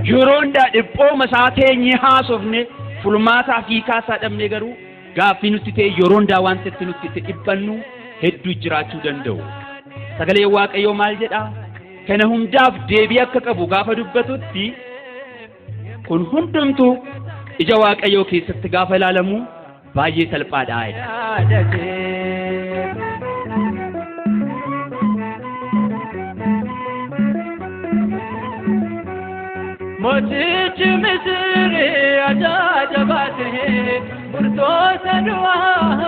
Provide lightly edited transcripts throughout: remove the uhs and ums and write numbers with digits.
Yuronda dhipho masaatee haasofne fulmaata fi kaasaa dhabne garuu gaaffii nuti ta'e yuronda waan ta'etti nuti dhibbannu hedduu jiraachuu danda'u. Sagalee Waaqayyoo maal jedha? Kana hundaaf deebii akka qabu gaafa dubbatutti kun hundumtu ija Waaqayyoo keessatti gaafa ilaalamu baay'ee salphaadha. Motichi Misiri ajajabate murtoota du'aan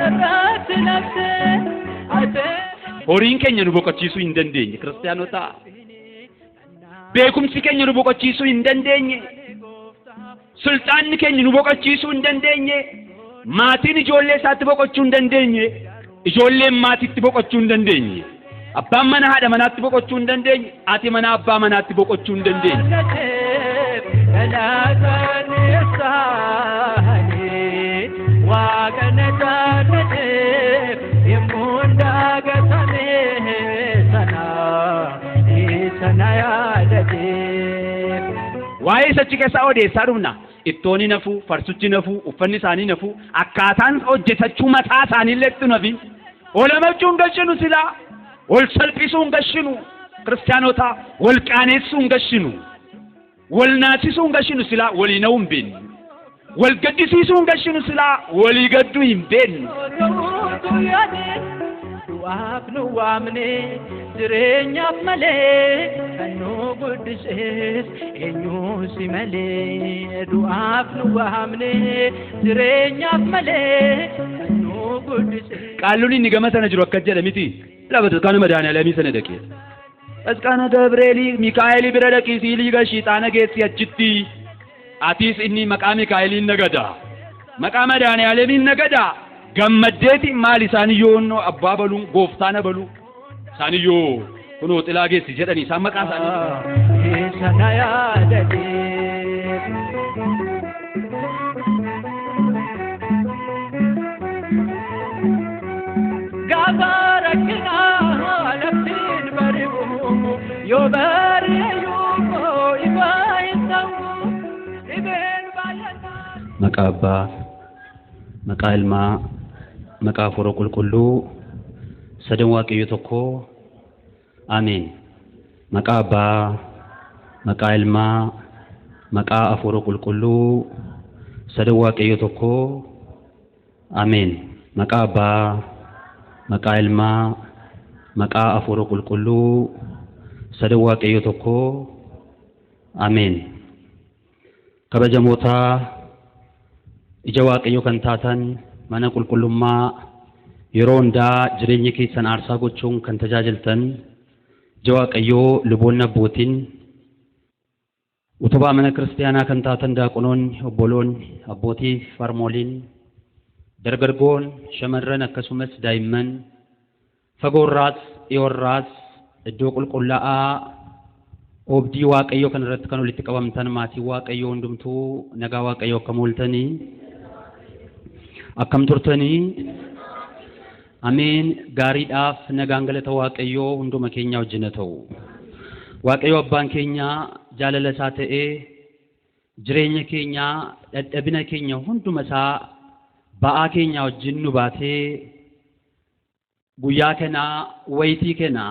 irratti nafse ate horiin keenya nu boqochiisuu hin dandeenye kiristaanota beekumsi keenya nu boqochiisuu hin dandeenye sultaanni keenya nu boqochiisuu hin dandeenye maatiin ijoollee isaatti boqochuu hin dandeenye ijoolleen maatiitti boqochuu hin dandeenye abbaan mana haadha manaatti boqochuu hin dandeenye haati mana abbaa manaatti boqochuu hin dandeenye. Waa'ee sachi keessaa odeessaa dhumna ittooni nafu farsuchi nafu uffanni isaanii nafu akkaataan hojjetachuu mataa isaanii illee nafi olamachuu hin gashinu silaa ol salphisuu hin gashinu kiristaanota wal qaaneessuu hin gashinu wal naasisuu hin gashinu silaa walii na'uu hin beeknu wal gaddisiisuu hin gashinu silaa walii gadduu hin beeknu. Du'aaf nu waamne jireenyaaf malee kan nu guddises eenyu si malee du'aaf nu waamne jireenyaaf malee kan nu guddises. Qaalluun inni gama sana jiru akka jedha miti labata kana madaaniyalamii sana dhaqee Asqaana Gabreeli Mikaa'elii bira dhaqii siilii gashii xaana geessi achitti atiis inni maqaa Mikaa'eliin nagada maqaa madaaniyalamiin nagada. Gammaddeeti maal isaaniyyoo abbaa baluu gooftaana baluu isaaniyyoo kunoo xilaa geessi jedhanii isaan maqaa isaanii sana yaadate gaafa rakkinaa laftiin bari'u yoo bari'uu ifaa hin ta'u dhibeen baay'ataa. Maqaa Abbaa maqaa Ilmaa maqaa Hafuura Qulqulluu sadan Waaqayyo tokko Ameen. Maqaa Abbaa maqaa Ilmaa maqaa Hafuura Qulqulluu sadan Waaqayyo tokko Ameen. Maqaa Abbaa maqaa Ilmaa maqaa Hafuura Qulqulluu sadan Waaqayyo tokko Ameen. Kabajamoota ija Waaqayyo kan taatan mana qulqullummaa yeroo hundaa jireenya keessan aarsaa gochuun kan tajaajiltan ija Waaqayyoo luboonni abbootiin utubaa mana kiristaanaa kan taatan daaqonoonni obboloonni abbootiif farmooliin dargaggoon shamarran akkasumas daa'imman fagoorraas dhiyoorraas iddoo qulqullaa'aa oobdii Waaqayyoo kan irratti kan walitti qabamtan maatii Waaqayyoo hundumtuu nagaa Waaqayyoo akkam ooltanii akkam turtanii Ameen. Gaariidhaaf nagaan galata Waaqayyoo hunduma keenya wajjin ta'u. Waaqayyo abbaan keenya jaalala isaa ta'ee jireenya keenya dadhabina keenya hunduma isaa ba'aa keenya wajjin nu baatee guyyaa kana wayitii kana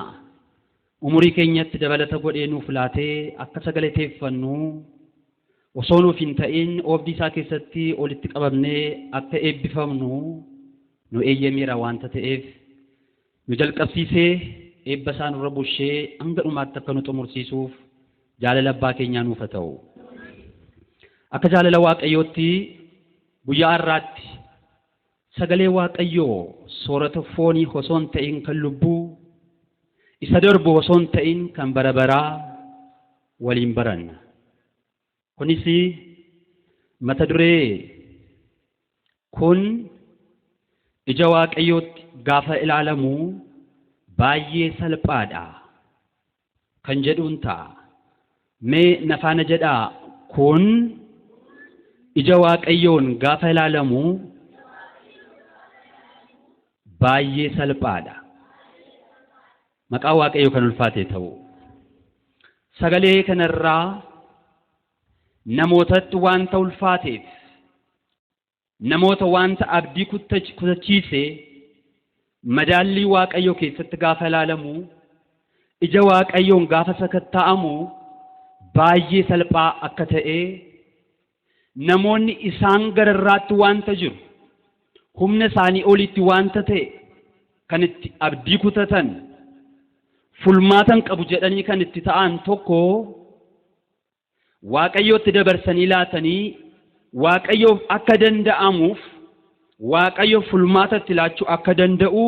umurii keenyatti dabalata godhee nuuf laatee akka sagalateeffannu osoo nuuf hin ta'in oobdii isaa keessatti olitti qabamnee akka eebbifamnu nu eeyyameera waanta ta'eef nu jalqabsiisee eebba isaa nurra bushee hanga dhumaatti akka nu xumursiisuuf jaalala abbaa keenyaa nuuf haa ta'u. Akka jaalala Waaqayyootti guyyaa irraatti sagalee waaqayyoo soorata foonii osoo hin ta'in kan lubbuu isa darbu osoo hin ta'in kan bara baraa waliin baranna. Kunis mata duree kun ija waaqayyootti gaafa ilaalamu baay'ee salphaadha kan jedhuun ta'a. Mee nafaana jedhaa kun ija waaqayyoon gaafa ilaalamu baay'ee salphaadha. Maqaa waaqayyoo kan ulfaate ta'u. Sagalee kanarraa namootatti wanta ulfaateef namoota wanta abdii kutachiise madaallii waaqayyoo keessatti gaafa ilaalamu ija waaqayyoon gaafa sakatta'amu baay'ee salphaa akka ta'e namoonni isaan gararraatti wanta jiru humna isaanii olitti wanta ta'e kan itti abdii kutatan fulmaatan qabu jedhanii kan itti ta'an tokko waaqayyootti dabarsanii laatanii waaqayyoof akka danda'amuuf waaqayyoof fulmaatatti laachuu akka danda'u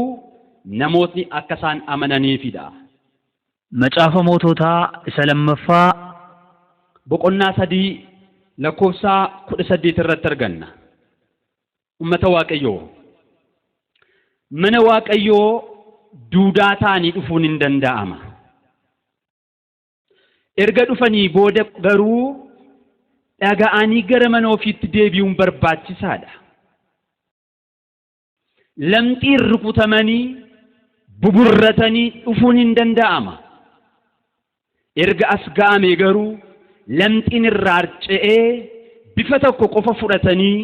namootni akka isaan amananiifidha. Macaafa Moototaa isa lammaffaa boqonnaa 3 lakkoofsa 18 irratti arganna. Ummata waaqayyoo mana waaqayyoo duudaa ta'anii dhufuun hin danda'ama. Erga dhufanii booda garuu dhaga'anii gara mana ofiitti deebi'uun barbaachisaadha. Lamxiin rukutamanii buburratanii dhufuun hin danda'ama. Erga as ga'ame garuu lamxiin irraa harca'ee bifa tokko qofa fudhatanii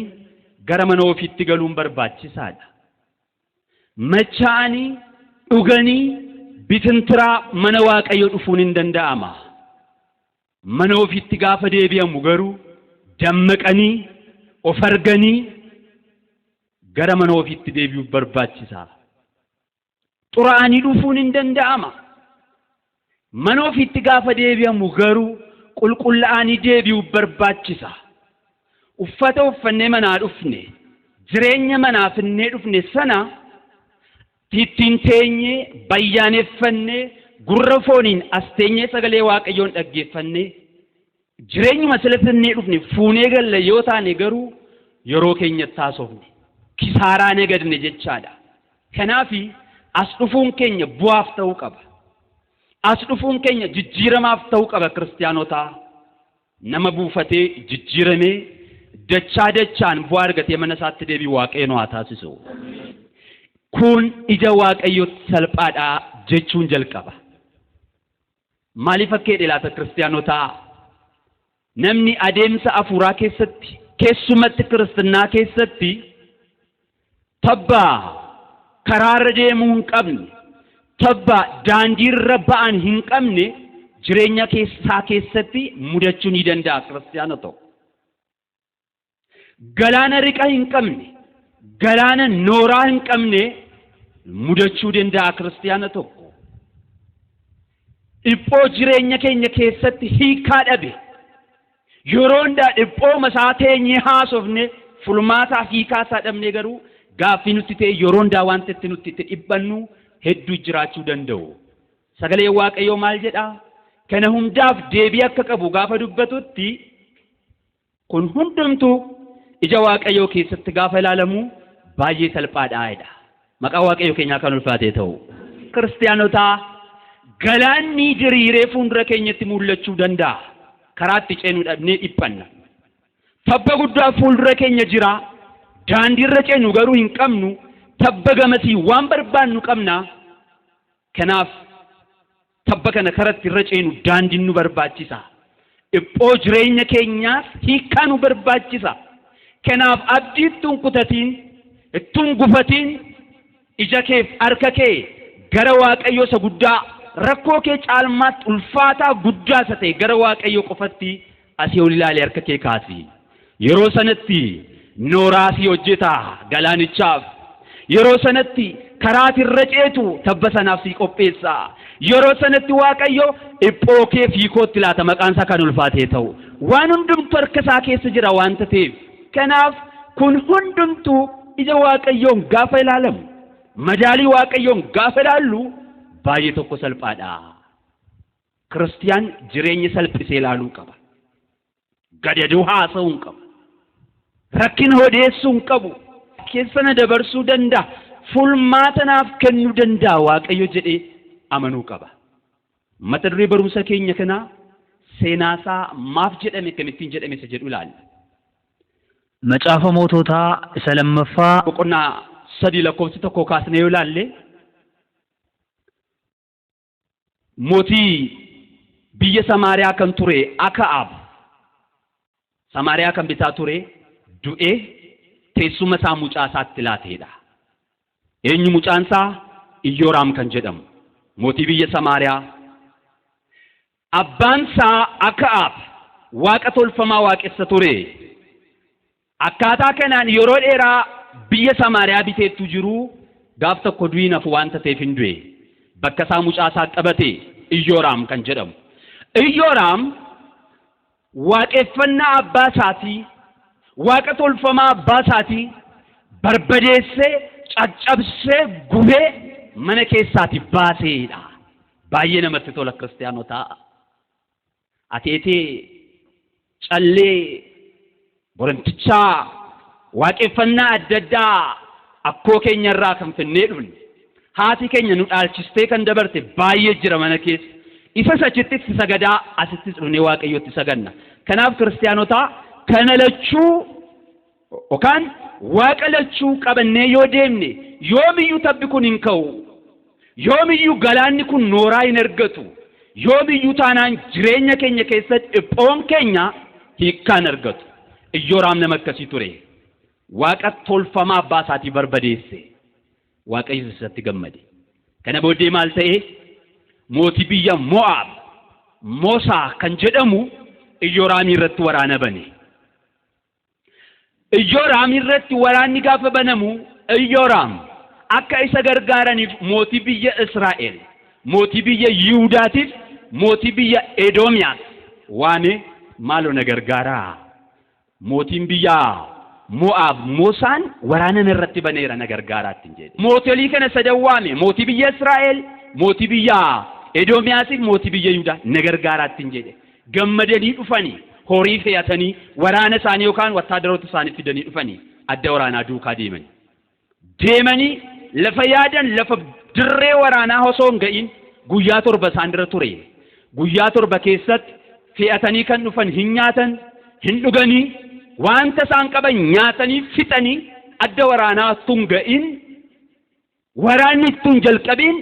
gara mana ofiitti galuun barbaachisaadha. Machaa'anii dhuganii bitintiraa mana waaqayyoo dhufuun hin danda'ama. Mana ofiitti gaafa deebi'amu garuu dammaqanii of arganii gara mana ofiitti deebi'uuf barbaachisa. Xuraa'anii dhufuun hin danda'ama. Mana ofiitti gaafa deebi'amu garuu qulqullaa'anii deebi'uuf barbaachisa. Uffata uffannee manaa dhufne jireenya manaa finnee dhufne sana ittiin teenyee bayyaaneffannee gurra fooniin as teenyee sagalee waaqayyoon dhaggeeffannee jireenyuma filatannee dhufne fuunee galle yoo taane garuu yeroo keenyatti haasofne kisaaraa nagadne jechaadha. Kanaaf as dhufuun keenya bu'aaf ta'uu qaba. As dhufuun keenya jijjiiramaaf ta'uu qaba. Kiristaanotaa nama buufatee jijjiiramee dachaa dachaan bu'aa argatee mana isaatti deebi'u waaqayyo haa taasisu. Kun ija waaqayyootti salphaadha jechuun jalqaba. Maaliif akka laata kiristaanotaa namni adeemsa afuuraa keessatti keessumatti kiristinnaa keessatti tabbaa karaarra deemuu hin qabne tabbaa daandiirra ba'an hin qabne jireenya keessaa keessatti mudachuu ni danda'a kiristaana ta'u. Galaana riqa hin qabne galaana nooraa hin qabne mudachuu danda'a kiristaana tokko. Dhiphoo jireenya keenya keessatti hiikaa dhabe yeroo hundaa dhiphoo masaa teenyee haasofne fulmaataa hiikaa isaa dhabne garuu gaaffii nutti ta'e yeroo hundaa wanta itti nutti itti dhiphannu hedduu jiraachuu danda'u. Sagalee waaqayyoo maal jedhaa? Kana hundaaf deebii akka qabu gaafa dubbatutti kun hundumtuu ija waaqayyoo keessatti gaafa ilaalamu baay'ee salphaadha. Maqaa waaqayyoo keenyaa kan ulfaate ta'u. Kiristaanotaa galaanni diriiree fuuldura keenyatti mul'achuu danda'a. Karaatti ceenuu dhabnee dhiphanna. Tabba guddaa fuuldura keenya jira. Daandiirra ceenu garuu hin qabnu. Tabba gamasii waan barbaannu qabna. Kanaaf tabba kana karatti irra ceenu daandiin nu barbaachisa. Dhiphoo jireenya keenyaaf hiikaa nu barbaachisa. Kanaaf abdii ittuun kutatiin, ittuun gufatiin ija keef harka kee gara waaqayyoo isa guddaa rakkoo kee caalmaatti ulfaataa guddaa isa ta'e gara waaqayyoo qofatti asii ol ilaalee harka kee kaasi. Yeroo sanatti nooraasii hojjeta galaanichaaf. Yeroo sanatti karaati irra ceetu tabba sanaaf sii qopheessa. Yeroo sanatti waaqayyo dhiphoo kee fiikootti laata maqaan isaa kan ulfaatee ta'u. Waan hundumtu harka isaa keessa jira waan ta'eef. Kanaaf kun hundumtuu ija waaqayyoon gaafa ilaalamu madaalii waaqayyoon gaafa ilaallu baay'ee tokko salphaadha. Kiristiyaan jireenya salphisee ilaaluu qaba. Gadaduu haasa'uu hin qabu. Rakkina odeessuu hin qabu. Keessana dabarsuu danda'a. Furmaata naaf kennuu danda'a waaqayyo jedhee amanuu qaba. Mata duree barumsa keenya kanaa seenaasaa maaf jedhame kamittiin jedhame isa jedhu ilaalla. Macaafa Moototaa isa lammaffaa boqonnaa 3:1 kaasnee yoo ilaalle mootii biyya Samaariyaa kan ture Akaab Samaariyaa kan bitaa ture du'ee teessuma isaa mucaa isaatti laateedha. Eenyu mucaan isaa? Iyooraam kan jedhamu mootii biyya Samaariyaa. Abbaan isaa Akaab waaqa tolfamaa waaqessa ture. Akkaataa kanaan yeroo dheeraa biyya Samaariyaa biteettu jiru gaaf tokko du'inaaf wanta ta'eef hin du'e. Bakka isaa mucaa isaa qabate Iyooraam kan jedhamu. Iyooraam waaqeffannaa abbaa isaatii waaqa tolfamaa abbaa isaatii barbadeessee caccabsee gubee mana keessaati baaseedha. Baay'ee namatti tola kiristaanotaa. Ateetee callee borantichaa waaqeffannaa adda addaa akkoo keenya irraa kan fennee dhufne haati keenya nu dhaalchistee kan dabarte baay'ee jira mana keessa. Isa sachitti sagadaa asitti dhufnee waaqayyotti saganna. Kanaaf kiristaanotaa kana lachuu yookaan waaqa lachuu qabannee yoo deemne yoomiyyuu tabbi kun hin ka'u. Yoomiyyuu galaanni kun nooraa hin argatu. Yoomiyyuu taanaan jireenya keenya keessatti dhiphoon keenya hiikkaan argatu. Iyooraam nama akkasii ture. Waaqa tolfamaa abbaa isaatii barbadeesse. Waaqayyo isatti gammade. Kana booddee maal ta'e? Mootii biyya Mo'aab Moosaa kan jedhamu Iyooraam irratti waraana bane. Iyooraam irratti waraanni gaafa banamu Iyooraam akka isa gargaaraniif mootii biyya Israa'el, mootii biyya Yihudaatiif, mootii biyya Edoomiyaas waame maaloo na gargaaraa. Mootiin biyya Mo'aab Moosaan waraana irratti baneera na gargaaraatti jedhe. Mootii kana sadan waame mootii biyya Israa'el, mootii biyya Edoomiyaasiif, mootii biyya Yihudaa na gargaaraatti jedhe. Gammadanii dhufanii horii fe'atanii waraana isaanii yookaan wattaadaroota isaanii fidanii dhufanii adda waraanaa duukaa deemanii. Deemanii lafa yaadan lafa dirree waraanaa osoo hin ga'in guyyaa 7 isaan dura ture. Guyyaa 7 keessatti fe'atanii kan dhufan hin nyaatan, hin dhuganii, wanta isaan qaban nyaatanii fixanii adda waraanaa tun ga'in waraanni tun jalqabiin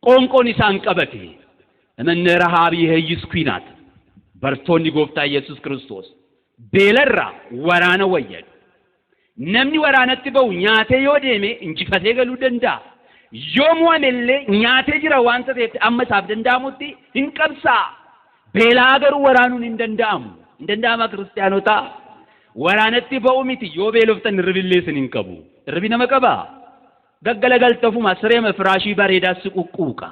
qoonqoon isaan qabate. Amanne Rahaabii Heeyyiskuinaat bartoonni gooftaa Yesuus Kiristoos beelarra waraana wayyadu. Namni waraanatti ba'u nyaatee yoo deeme injifatee galuu danda'a. Yoo mo'amellee nyaatee jira wanta ta'eef amma isaaf danda'amutti hin qabsaa. Beelaa garuu waraanuun hin danda'amu. Hin danda'ama kiristaanotaa. Waraanatti ba'u miti yoo beeloftan irribillee isin hin qabu. Irribi nama qabaa. Gaggalagaltafuma sireema firaashii bareedaa si quqquuqa.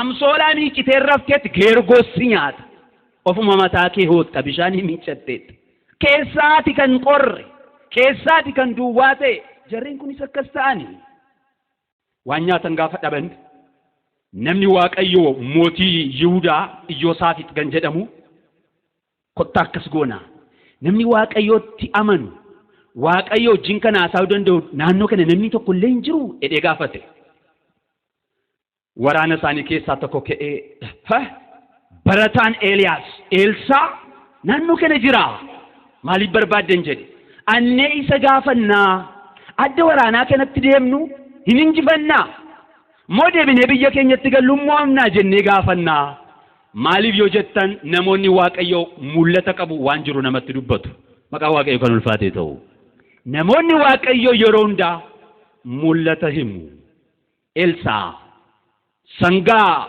Amsoolaa miicitee rafteetti geergossi nyaata. Ofuma mataa kee hootta bishaan miicatteetti. Keessaati kan qorre. Keessaati kan duwwaa ta'e jarreen kunis akkas ta'ani. Waan nyaatan gaafa dhaban namni Waaqayyoo mootii Yihudaa Iyoosaafit kan jedhamu kottaa akkas goona. Namni Waaqayyootti amanu Waaqayyo wajjin kana haasa'uu danda'u naannoo kana namni tokko illee hin jiru jedhee gaafate. Waraana isaanii keessaa tokko ka'ee barataan Eeliyaas Eelsaa naannoo kana jira maaliif barbaaddan jedhe. Annee isa gaafannaa adda waraanaa kanatti deemnu hin injifannaa moo deebinee biyya keenyatti galluun mo'amnaa jennee gaafannaa. Maaliif yoo jettan namoonni Waaqayyoo mul'ata qabu waan jiru namatti dubbatu. Maqaa Waaqayyoo kan ulfaatee ta'u. Namoonni Waaqayyoo yeroo hundaa mul'ata himu. Eelsaa sangaa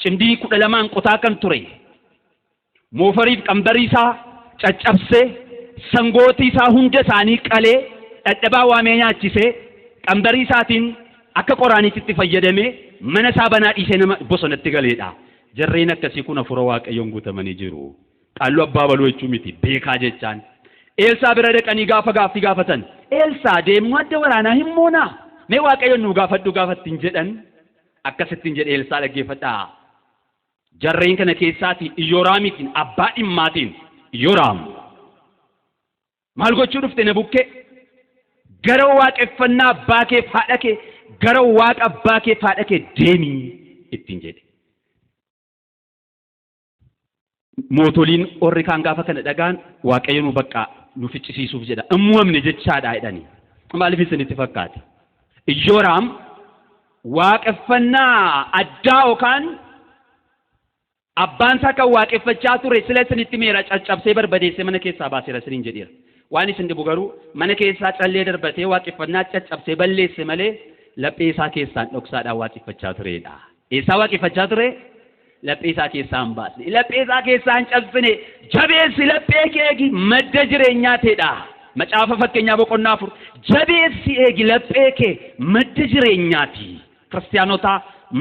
cimdii 12 qotaa kan ture. Moofariif qambarii isaa caccabsee sangooti isaa hunda isaanii qalee dhadhabaa waamee nyaachisee qambarii isaatiin akka qoraaniitti fayyadamee mana isaa banaa dhiisee nama bosonatti galeedha. Jarreen akkasii kun hafuura Waaqayyoon guutamanii jiru. Qaalluu abbaa baluu jechuu miti beekaa jechaan. Eelsaa bira dhaqanii gaafa gaaffii gaafatan. Eelsaa deemuu adda waraanaa hin moonaa? Mee Waaqayyoon nu gaafadhu gaafattiin jedhan akkasittiin jedhe Eelsaa dhaggeeffadhaa. Jarreen kana keessaati Iyooraamitiin abbaa dhimmaatiin Iyooraam maal gochuu dhufte na bukkee? Gara waaqeffannaa abbaa kee haadha kee gara waaqa abbaa kee haadha kee deemii ittiin jedhe. Mootoliin orri kaan gaafa kana dhagaan Waaqayyo nu bakka nu ficcisiisuuf jedha. Ammuamne jechaadha jedhani. Maaliif isinitti fakkaate? Iyooraam waaqeffannaa addaa yookaan abbaan isaa kan waaqeffachaa ture sila isinitti meera caccabsee barbadeessee mana keessaa baaseera isiniin jedheera. Waan isin dhibu garuu mana keessaa callee darbatee waaqeffannaa caccabsee balleesse malee laphee isaa keessaan dhoksaadhaan waaqeffachaa turedha. Eessaa waaqeffachaa ture? Laphee isaa keessaan baasne. Laphee isaa keessaan cabsine jabeessi laphee kee eegi madda jireenyaa ta'edha. Macaafa fakkeenyaa boqonnaa 4 jabeessi eegi laphee kee madda jireenyaati. Kiristaanotaa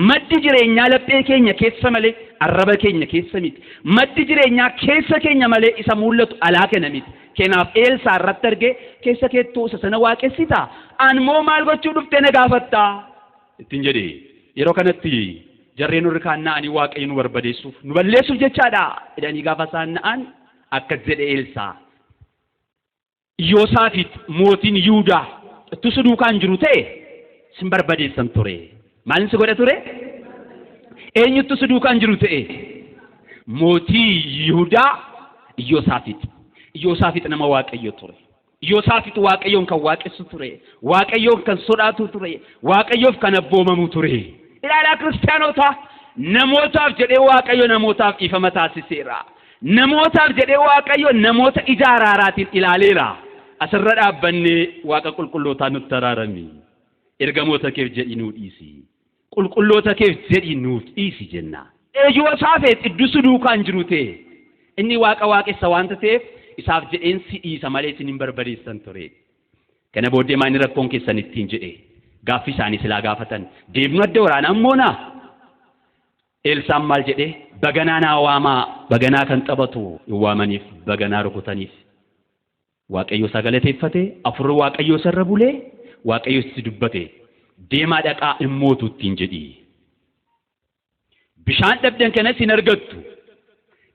maddi jireenyaa laphee keenya keessa malee arraba keenya keessa miti. Maddi jireenyaa keessa keenya malee isa mul'atu alaa kana miti. Kanaaf Eelsaa irratti argee keessa keettuu isa sana waaqessita. Anmoo maal gochuu dhuftee na gaafatta? Ittiin jedhe yeroo kanatti jarreen warri kaan na'anii Waaqayyo nu barbadeessuuf nu balleessuuf jechaadha jedhanii gaafa isaan na'an akkas jedhe Eelsaa. Iyoosaafit mootiin Yihuudaa itti si duukaan jiru ta'e sin barbadeessan ture. Maalin si godha ture? Eenyutti si duukaan jiru ta'e? Mootii Yihuudaa Iyoosaafit. Iyoosaafit nama Waaqayyo ture. Iyoosaafit Waaqayyoon kan waaqessu ture. Waaqayyoon kan sodaatu ture. Waaqayyoof kan abboomamu ture. Ilaalaa kiristaanota namootaaf jedhee Waaqayyo namootaaf dhiifama taasiseera. Namootaaf jedhee Waaqayyo namoota ija araaraatiin ilaaleera. Asirra dhaabbannee Waaqa qulqullootaa nutti araarami. Ergamoota keef jedhi nuu dhiisi. Qulqulloota keef jedhi nuu dhiisi jenna. Iyoosaafit iddoo duukaan jiru ta'e inni Waaqa waaqessa waanta ta'eef isaaf jedheen si dhiisa malee isin hin barbadeessan ture. Kana booddee maani rakkoon keessan ittiin jedhe gaaffii isaanii silaa gaafatan deemnu adda waraanaa moonaa? Eelsaan maal jedhe? Baganaa naa waamaa, baganaa kan taphatu hin waamaniif baganaa rukutaniif. Waaqayyo isa galateeffate, afurri Waaqayyo sarara bulee, Waaqayyo itti dubbate. Deemaa dhaqaa hin mootu ittiin jedhi. Bishaan dhabdan kanas hin argattu.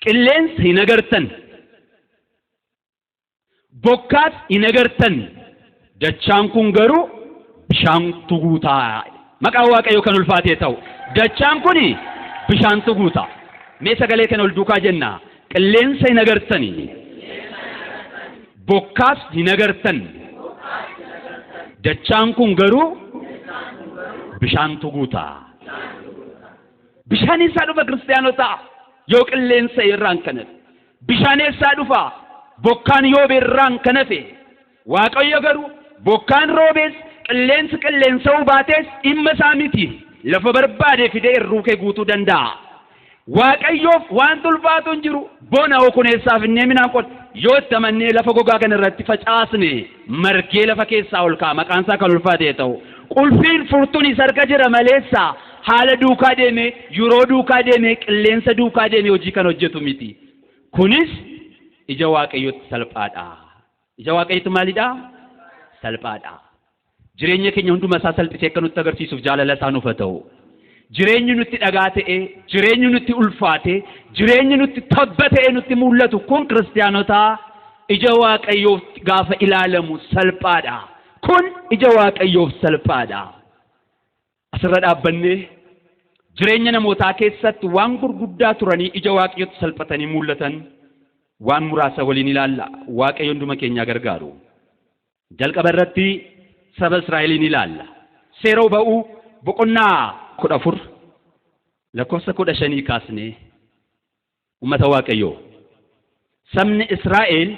Qilleensa hin agartan. Bokkaas hin agartan. Dachaan kun garuu bishaan tuguutaa. Maqaan Waaqayyo kan ulfaatee ta'u. Dachaan kun bishaan tuguutaa. Mee sagalee kana ol duukaa jenna. Qilleensa hin agartani. Bokkaas hin agartan. Dachaan kun garuu bishaan tuguutaa. Bishaan eessaa dhufa kiristaanotaa? Yoo qilleensa irraan kana. Bishaan eessaa dhufa? Bokkaan yoo irraan kana fe. Waaqayyo garuu bokkaan roobees qilleensa baatees dhimma isaa miti. Lafa barbaade fidee irruu kee guutuu danda'a. Waaqayyoof waan ulfaatu hin jiru. Bona okuneessaaf innee minaan qot yoo tamannee lafa gogaa kana irratti facaasne margee lafa keessaa ol ka'a. Maqaan isaa kan ulfaatee ta'u. Qulfiin furtuun isa arga jira maleessa haala duukaa deeme yeroo duukaa deeme qilleensa duukaa deeme hojii kan hojjetu miti. Kunis ija Waaqayyootti salphaadha. Ija Waaqayyootti maalidha? Salphaadha. Jireenya keenya hunduma isaa salphisee akka nutti agarsiisuuf jaalala isaa nuuf haa ta'u. Jireenyi nutti dhagaa ta'e, jireenyi nutti ulfaate, jireenyi nutti tabba ta'e nutti mul'atu kun kiristaanotaa ija Waaqayyoof gaafa ilaalamu salphaadha. Kun ija Waaqayyoof salphaadha. Asirra dhaabbannee jireenya namootaa keessatti waan gurguddaa turanii ija Waaqayyootti salphatanii mul'atan waan muraasa waliin ilaalla. Waaqayyo hunduma keenya gargaaru. Jalqaba irratti saba Israa'eliin ilaalla. Seera ba'uu boqonnaa 14 lakkoofsa 15 kaasnee ummata Waaqayyoo. Sabni Israa'el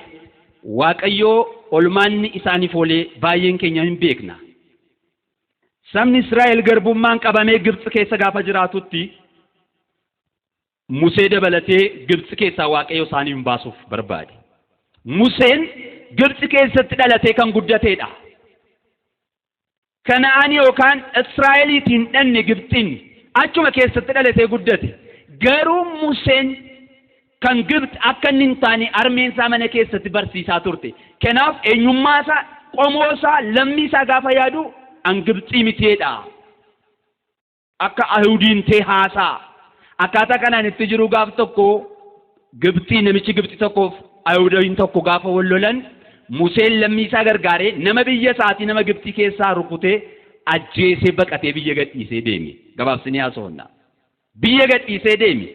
Waaqayyoo olmaanni isaaniif oolee baay'een keenya hin beekna. Sabni Israa'el garbummaan qabamee Gibxi keessa gaafa jiraatutti Musee dabalatee Gibxi keessaa Waaqayyo isaanii baasuuf barbaade. Museen Gibxi keessatti dhalatee kan guddateedha. Kana'aanii yookaan Israa'eliitiin dhanne Gibxiin achuma keessatti dhalatee guddate. Garuu Museen kan Gibxi akka inni hin taane armeensaa mana keessatti barsiisaa turte. Kanaaf eenyummaasaa qomoosaa lammiisaa gaafa yaadu an Gibxii miteedha. Akka Ayihudiin ta'e haasaa. Akkaataa kanaan itti jiru gaaf tokko Gibxii namichi Gibxi tokkoof Ayihudiin tokko gaafa wal lolan Museen lammiisaa gargaaree nama biyya isaatii nama Gibxii keessaa rukutee ajjeesee baqatee biyya gadhiisee deeme. Gabaabsinee haasofna. Biyya gadhiisee deeme.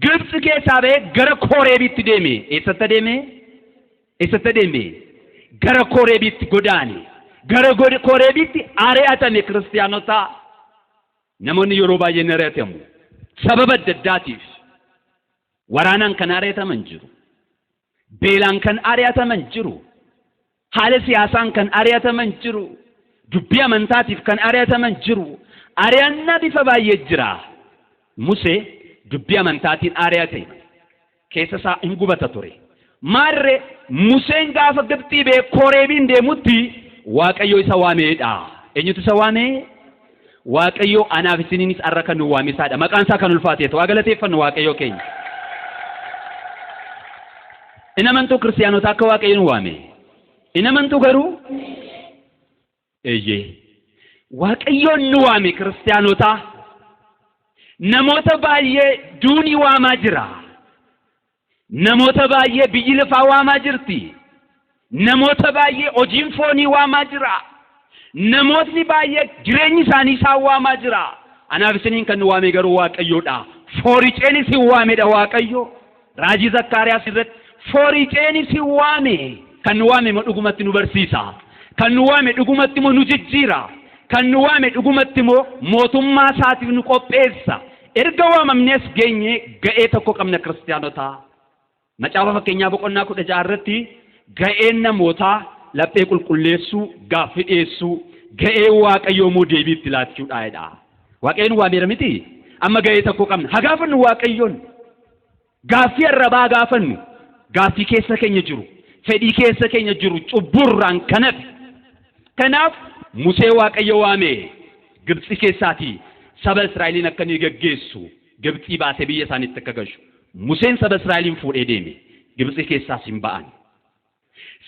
Gibxi keessaa ba'ee gara Kooreebitti deeme. Eessatti deeme? Eessatti deeme? Gara Kooreebitti godaane. Gara Kooreebitti ari'atame kiristaanota. Namoonni yeroo baay'ee ni ari'atamu. Sababa adda addaatiif. Waraanaan kan ari'ataman jiru. Beelaan kan ari'ataman jiru. Haala siyaasaan kan ari'ataman jiru. Dubbii amantaatiif kan ari'ataman jiru. Ari'annaa bifa baay'ee jira. Musee dubbii amantaatiin ari'ate. Keessa isaa hin gubata ture. Maarree Museen gaafa Gibxii ba'ee Kooreebiin deemutti Waaqayyo isa waameedha. Eenyutu isa waamee? Waaqayyo anaaf isiniinis arra kan nu waamisaadha. Maqaan isaa kan ulfaateetu. Waa galateeffannu Waaqayyo keenya. Inni amantuu kiristaanota akka Waaqayyo nu waame. Inni amantuu garuu eeyyee Waaqayyoon nu waame kiristaanota. Namoota baay'ee duunii waamaa jira. Namoota baay'ee biyyi lafaa waamaa jirti. Namoota baay'ee hojiin foonii waamaa jira. Namootni baay'ee jireenyi isaanii isaan waamaa jira. Anaaf isiniin kan nu waame garuu Waaqayyoodha. Fooriceenis hin waamedha Waaqayyo. Raajii Zakkaariyaas irratti fooriceenis hin waame. Kan nu waame dhugumatti nu barsiisa. Kan nu waame dhugumatti nu jijjiira. Kan nu waame dhugumatti mootummaa isaatiif nu qopheessa. Erga waamamnees geenye ga'ee tokko qabna kiristaanotaa. Macaafa fakkeenyaa boqonnaa 16 irratti ga'een namootaa laphee qulqulleessuu, gaaffii dhiyeessuu, ga'ee Waaqayyoo moo deebiitti laachuudhaadha. Waaqayyoon waameera miti. Amma ga'ee tokko qabna. Haa gaafannu Waaqayyoon. Gaaffii arrabaa gaafannu. Gaaffii keessa keenya jiru. Fedhii keessa keenya jiru cubburraan kanatti. Kanaaf Musee Waaqayyo waame Gibxi keessaatii saba Israa'eliin akka inni gaggeessu Gibxii baasee biyya isaaniitti akka galchu. Museen saba Israa'eliin fuudhee deeme. Gibxi keessaas hin ba'an.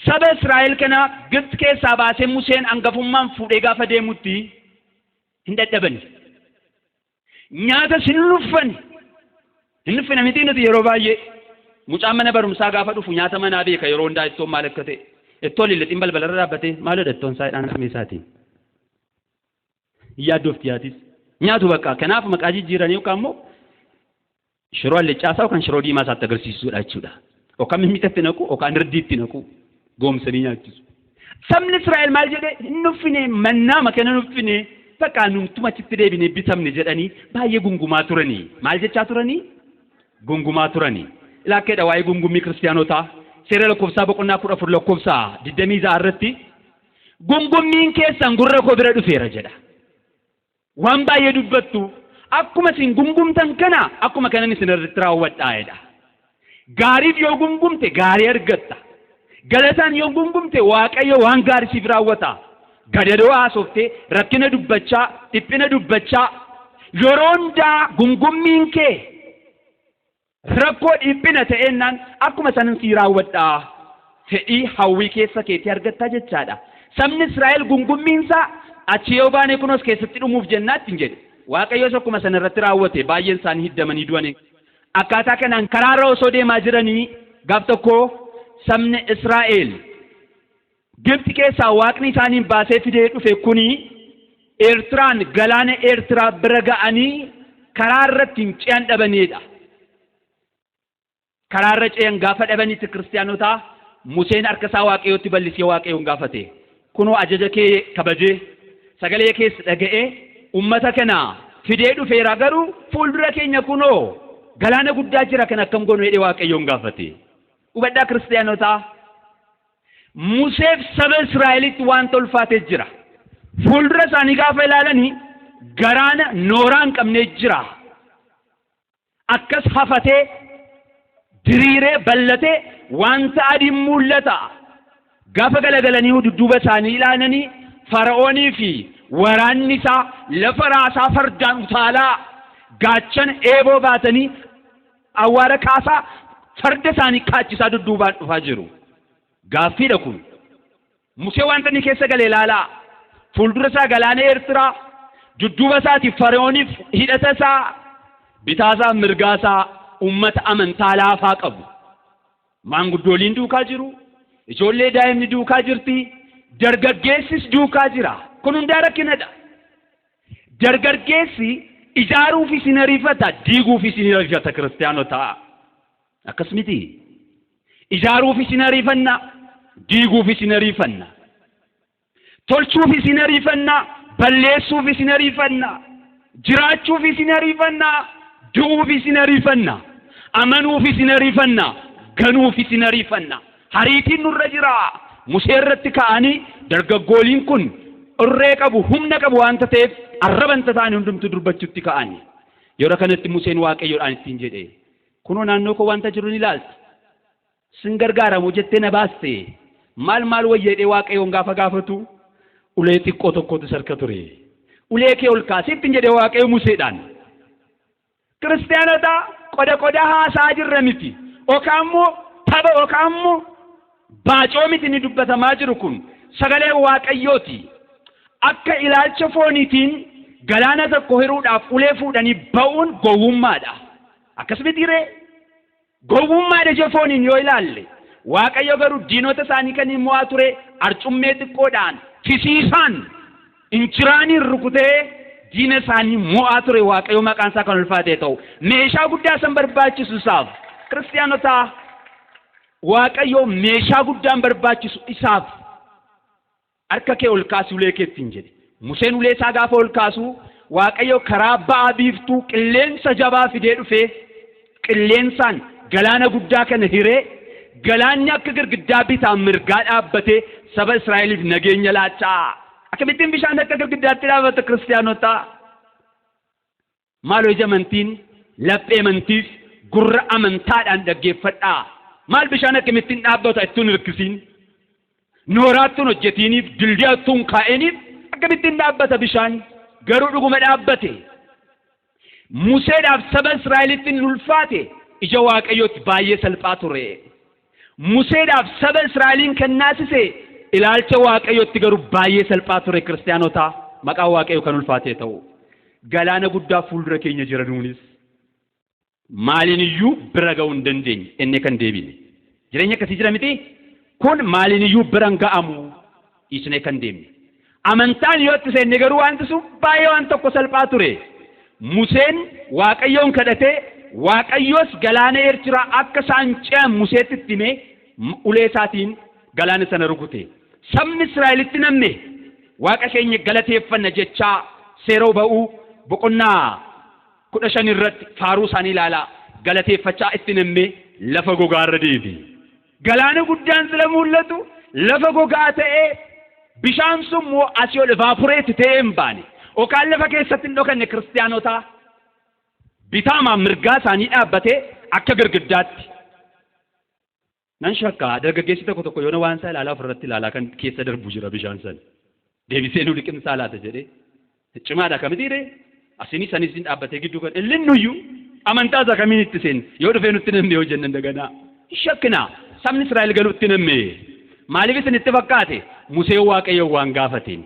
Saba Israa'el kana Gibxi keessaa baasee Museen hangafummaan fuudhee gaafa deemutti hin dadhabani. Nyaata hin nuffani. Hin nuffina miti nuti yeroo baay'ee mucaan mana barumsaa gaafa dhufu nyaata manaa beeka yeroo hundaa ittoon maal akka ta'e. Ittoon lixin balbalarra dhaabbatee maalodha ittoon saayidhaan meesaatiin. Yaaddofti yaatis. Nyaatu bakka kanaaf maqaa jijjiiranii yookaan immoo shiroo allicaasaa yookaan shiroo diimaa isaatti agarsiisuudha jechuudha. Yookaan mimmitatti naqu yookaan irdiitti naqu goomsanii nyaachisu. Sabni Israa'el maal jedhee hin nuffine mannaa makana nuffine bakka numtuma achitti deebine bitamne jedhanii baay'ee gungumaa turanii. Maal jechaa turanii? Gungumaa turanii. Ilaakkeedha waa'ee gungummii kiristaanotaa. Seera lakkoofsaa boqonnaa 14 lakkoofsaa 26 irratti gungummiin keessan gurra koo bira dhufeera jedha. Waan baay'ee dubbattu akkuma isin gungumtan kana akkuma kanan isin irratti raawwadhaa'edha. Gaariif yoo gungumte gaarii argatta. Galataan yoo gungumte Waaqayyo waan gaarii siif raawwata. Gadadoo haasoftee rakkina dubbachaa, dhiphina dubbachaa yeroo hundaa gungummiin kee rakkoo dhiphina ta'ennaan akkuma sanin si raawwadhaa fedhii hawwii keessa keetii argattaa jechaadha. Sabni Israa'el gungummiinsaa achi yoo baane kunos keessatti dhumuuf jennaatti hin jedhe. Waaqayyoos akkuma sana irratti raawwate baay'een isaanii hiddamanii du'anii. Akkaataa kanaan karaarra osoo deemaa jiranii gaaf tokko sabni Israa'el Gibxi keessaa Waaqni isaaniin baasee fidee dhufe kuni Eertiraan galaana Eertiraa bira ga'anii karaa irratti hin ce'an dhabanidha. Karaarra ce'an gaafa dhabanitti kiristaanotaa Museen harka isaa Waaqayyootti bal'isee Waaqayyoon gaafate. Kunoo ajaja kee kabajee sagalee keessa dhaga'ee ummata kana fidee dhufeera garuu fuuldura keenya kunoo galaana guddaa jira kan akkam goonu jedhee Waaqayyoon gaafate. Hubadhaa kiristaanotaa Museef saba Israa'elitti waan ulfaatee jira. Fuuldura isaanii gaafa ilaalanii galaana nooraa hin qabne jira. Akkas hafatee diriiree bal'atee wanta adiin mul'ata. Gaafa galagalanii dudduuba isaanii ilaalanii Fara'oonii fi waraanni isaa lafa raasaa fardaan utaalaa gaachan eeboo baatanii awwaara kaasaa farda isaanii kaachisaa dudduubaan dhufaa jiru. Gaaffiidha kun. Musee wanta inni keessa galee ilaalaa. Fuuldura isaa galaana Eertiraa, dudduuba isaatiif Fara'ooniif hidhata isaa, bitaa isaa mirgaa isaa uummata amantaa laafaa qabu. Maanguddooliin duukaa jiru, ijoollee daa'imni duukaa jirti, dargaggeessis duukaa jira. Kun hundaa rakkinadha. Dargaggeessi ijaaruufis hin ariifata, diiguufis hin ariifata kiristaanota. Akkas miti. Ijaaruufis hin ariifanna, diiguufis hin ariifanna. Tolchuufis hin ariifanna, balleessuufis hin ariifanna. Jiraachuufis hin ariifanna, du'uufis hin ariifanna. Amanuufis hin ariifanna, ganuufis hin ariifanna. Hariitiin nurra jira. Musee irratti ka'anii dargaggooliin kun irree qabu, humna qabu waan ta'eef arrabanta ta'anii hundumtu durbachuutti ka'anii. Yeroo kanatti Museen Waaqayyoodhaan ittiin jedhe, kunoo naannoo koo wanta jiru ni ilaalta. Sin gargaaramu jettee na baaste. Maal wayyeedhee Waaqayyoon gaafa gaafatu ulee xiqqoo tokkotu sarka ture. Ulee kee ol kaasee ittiin jedhee Waaqayyo Museedhaan. Kiristaanota qoda haasaa jirra miti. Yookaan immoo tapha yookaan immoo baacoo miti ni dubbatamaa jiru kun sagalee Waaqayyooti. Akka ilaalcha fooniitiin galaana tokko hiruudhaaf ulee fuudhanii ba'uun gowwummaadha. Akkas mitiiree gowwummaadha ija fooniin yoo ilaalle. Waaqayyo garuu diinota isaanii kan hin mo'aa ture arcummee xiqqoodhaan fisiisaan injiraaniin rukutee diina isaanii mo'aa ture. Waaqayyo maqaan isaa kan ulfaatee ta'u meeshaa guddaa san barbaachisu isaaf kiristaanota Waaqayyo meeshaa guddaan barbaachisu isaaf harka kee ol kaasi ulee keettiin jedhe. Museen ulee isaa gaafa ol kaasu Waaqayyo karaa ba'a biiftuu qilleensa jabaa fidee dhufee qilleensaan galaana guddaa kana hiree galaanni akka girgiddaa bitaan mirgaa dhaabbatee saba Israa'eliif nageenya laachaa. Akkamittiin bishaan akka girgiddaatti dhaabbata kiristaanota? Maaloo ija amantiin laphee amantiif gurra amantaadhaan dhaggeeffadhaa. Maal bishaan akkamittiin dhaabbata ittiin hirkisiin? Nooraattuun hojjetiiniif dildiyaattuun kaa'eniif akkamittiin dhaabbata bishaan? Garuu dhuguma dhaabbate. Museedhaaf saba Israa'elitti hin ulfaate ija Waaqayyootti baay'ee salphaa ture. Museedhaaf saba Israa'eliin kan naasise ilaalcha Waaqayyootti garuu baay'ee salphaa ture kiristaanota. Maqaan Waaqayyoo kan ulfaatee ta'u. Galaana guddaa fuuldura keenya jira nuunis. Maaliin iyyuu bira ga'uu hin dandeenye inni kan deebine. Jireenya akkasii jira miti? Kun maaliin iyyuu bira hin ga'amu dhiisnee kan deemne. Amantaan yoo itti seenne garuu wanti sun baay'ee waan tokko salphaa ture. Museen Waaqayyoon kadhatee Waaqayyoos galaana Eertiraa akka isaan ce'an Museetti itti himee ulee isaatiin galaana sana rukute. Sabni Israa'elitti namne Waaqa keenya galateeffanna jechaa seeroo ba'uu boqonnaa 15 irratti faaruu isaanii ilaalaa galateeffachaa itti namne lafa gogaa irra deebi. Galaana guddaan sila mul'atu lafa gogaa ta'ee bishaan sun moo asii ol evaapureetti ta'ee hin baane. Yookaan lafa keessatti hin dhokanne kiristaanota bitaamaan mirgaa isaanii dhaabbatee akka girgiddaatti. Nan shakkaa dargaggeessi tokko yoona waan isaa ilaalaa ofirratti ilaalaa kan keessa darbu jira bishaan sana. Deebisee nu liqimsaa laata jedhee. Cimaadha kamitiiree asinis sanis dhaabbatee gidduu kan illinnuyyuu amantaa isaa kamiin itti seen yoo dhufee nutti namne yoo jennan daganaa. Shakkinaa sabni Israa'el galuu itti namme. Maaliif isin itti fakkaate? Musee Waaqayyoo waan gaafateen.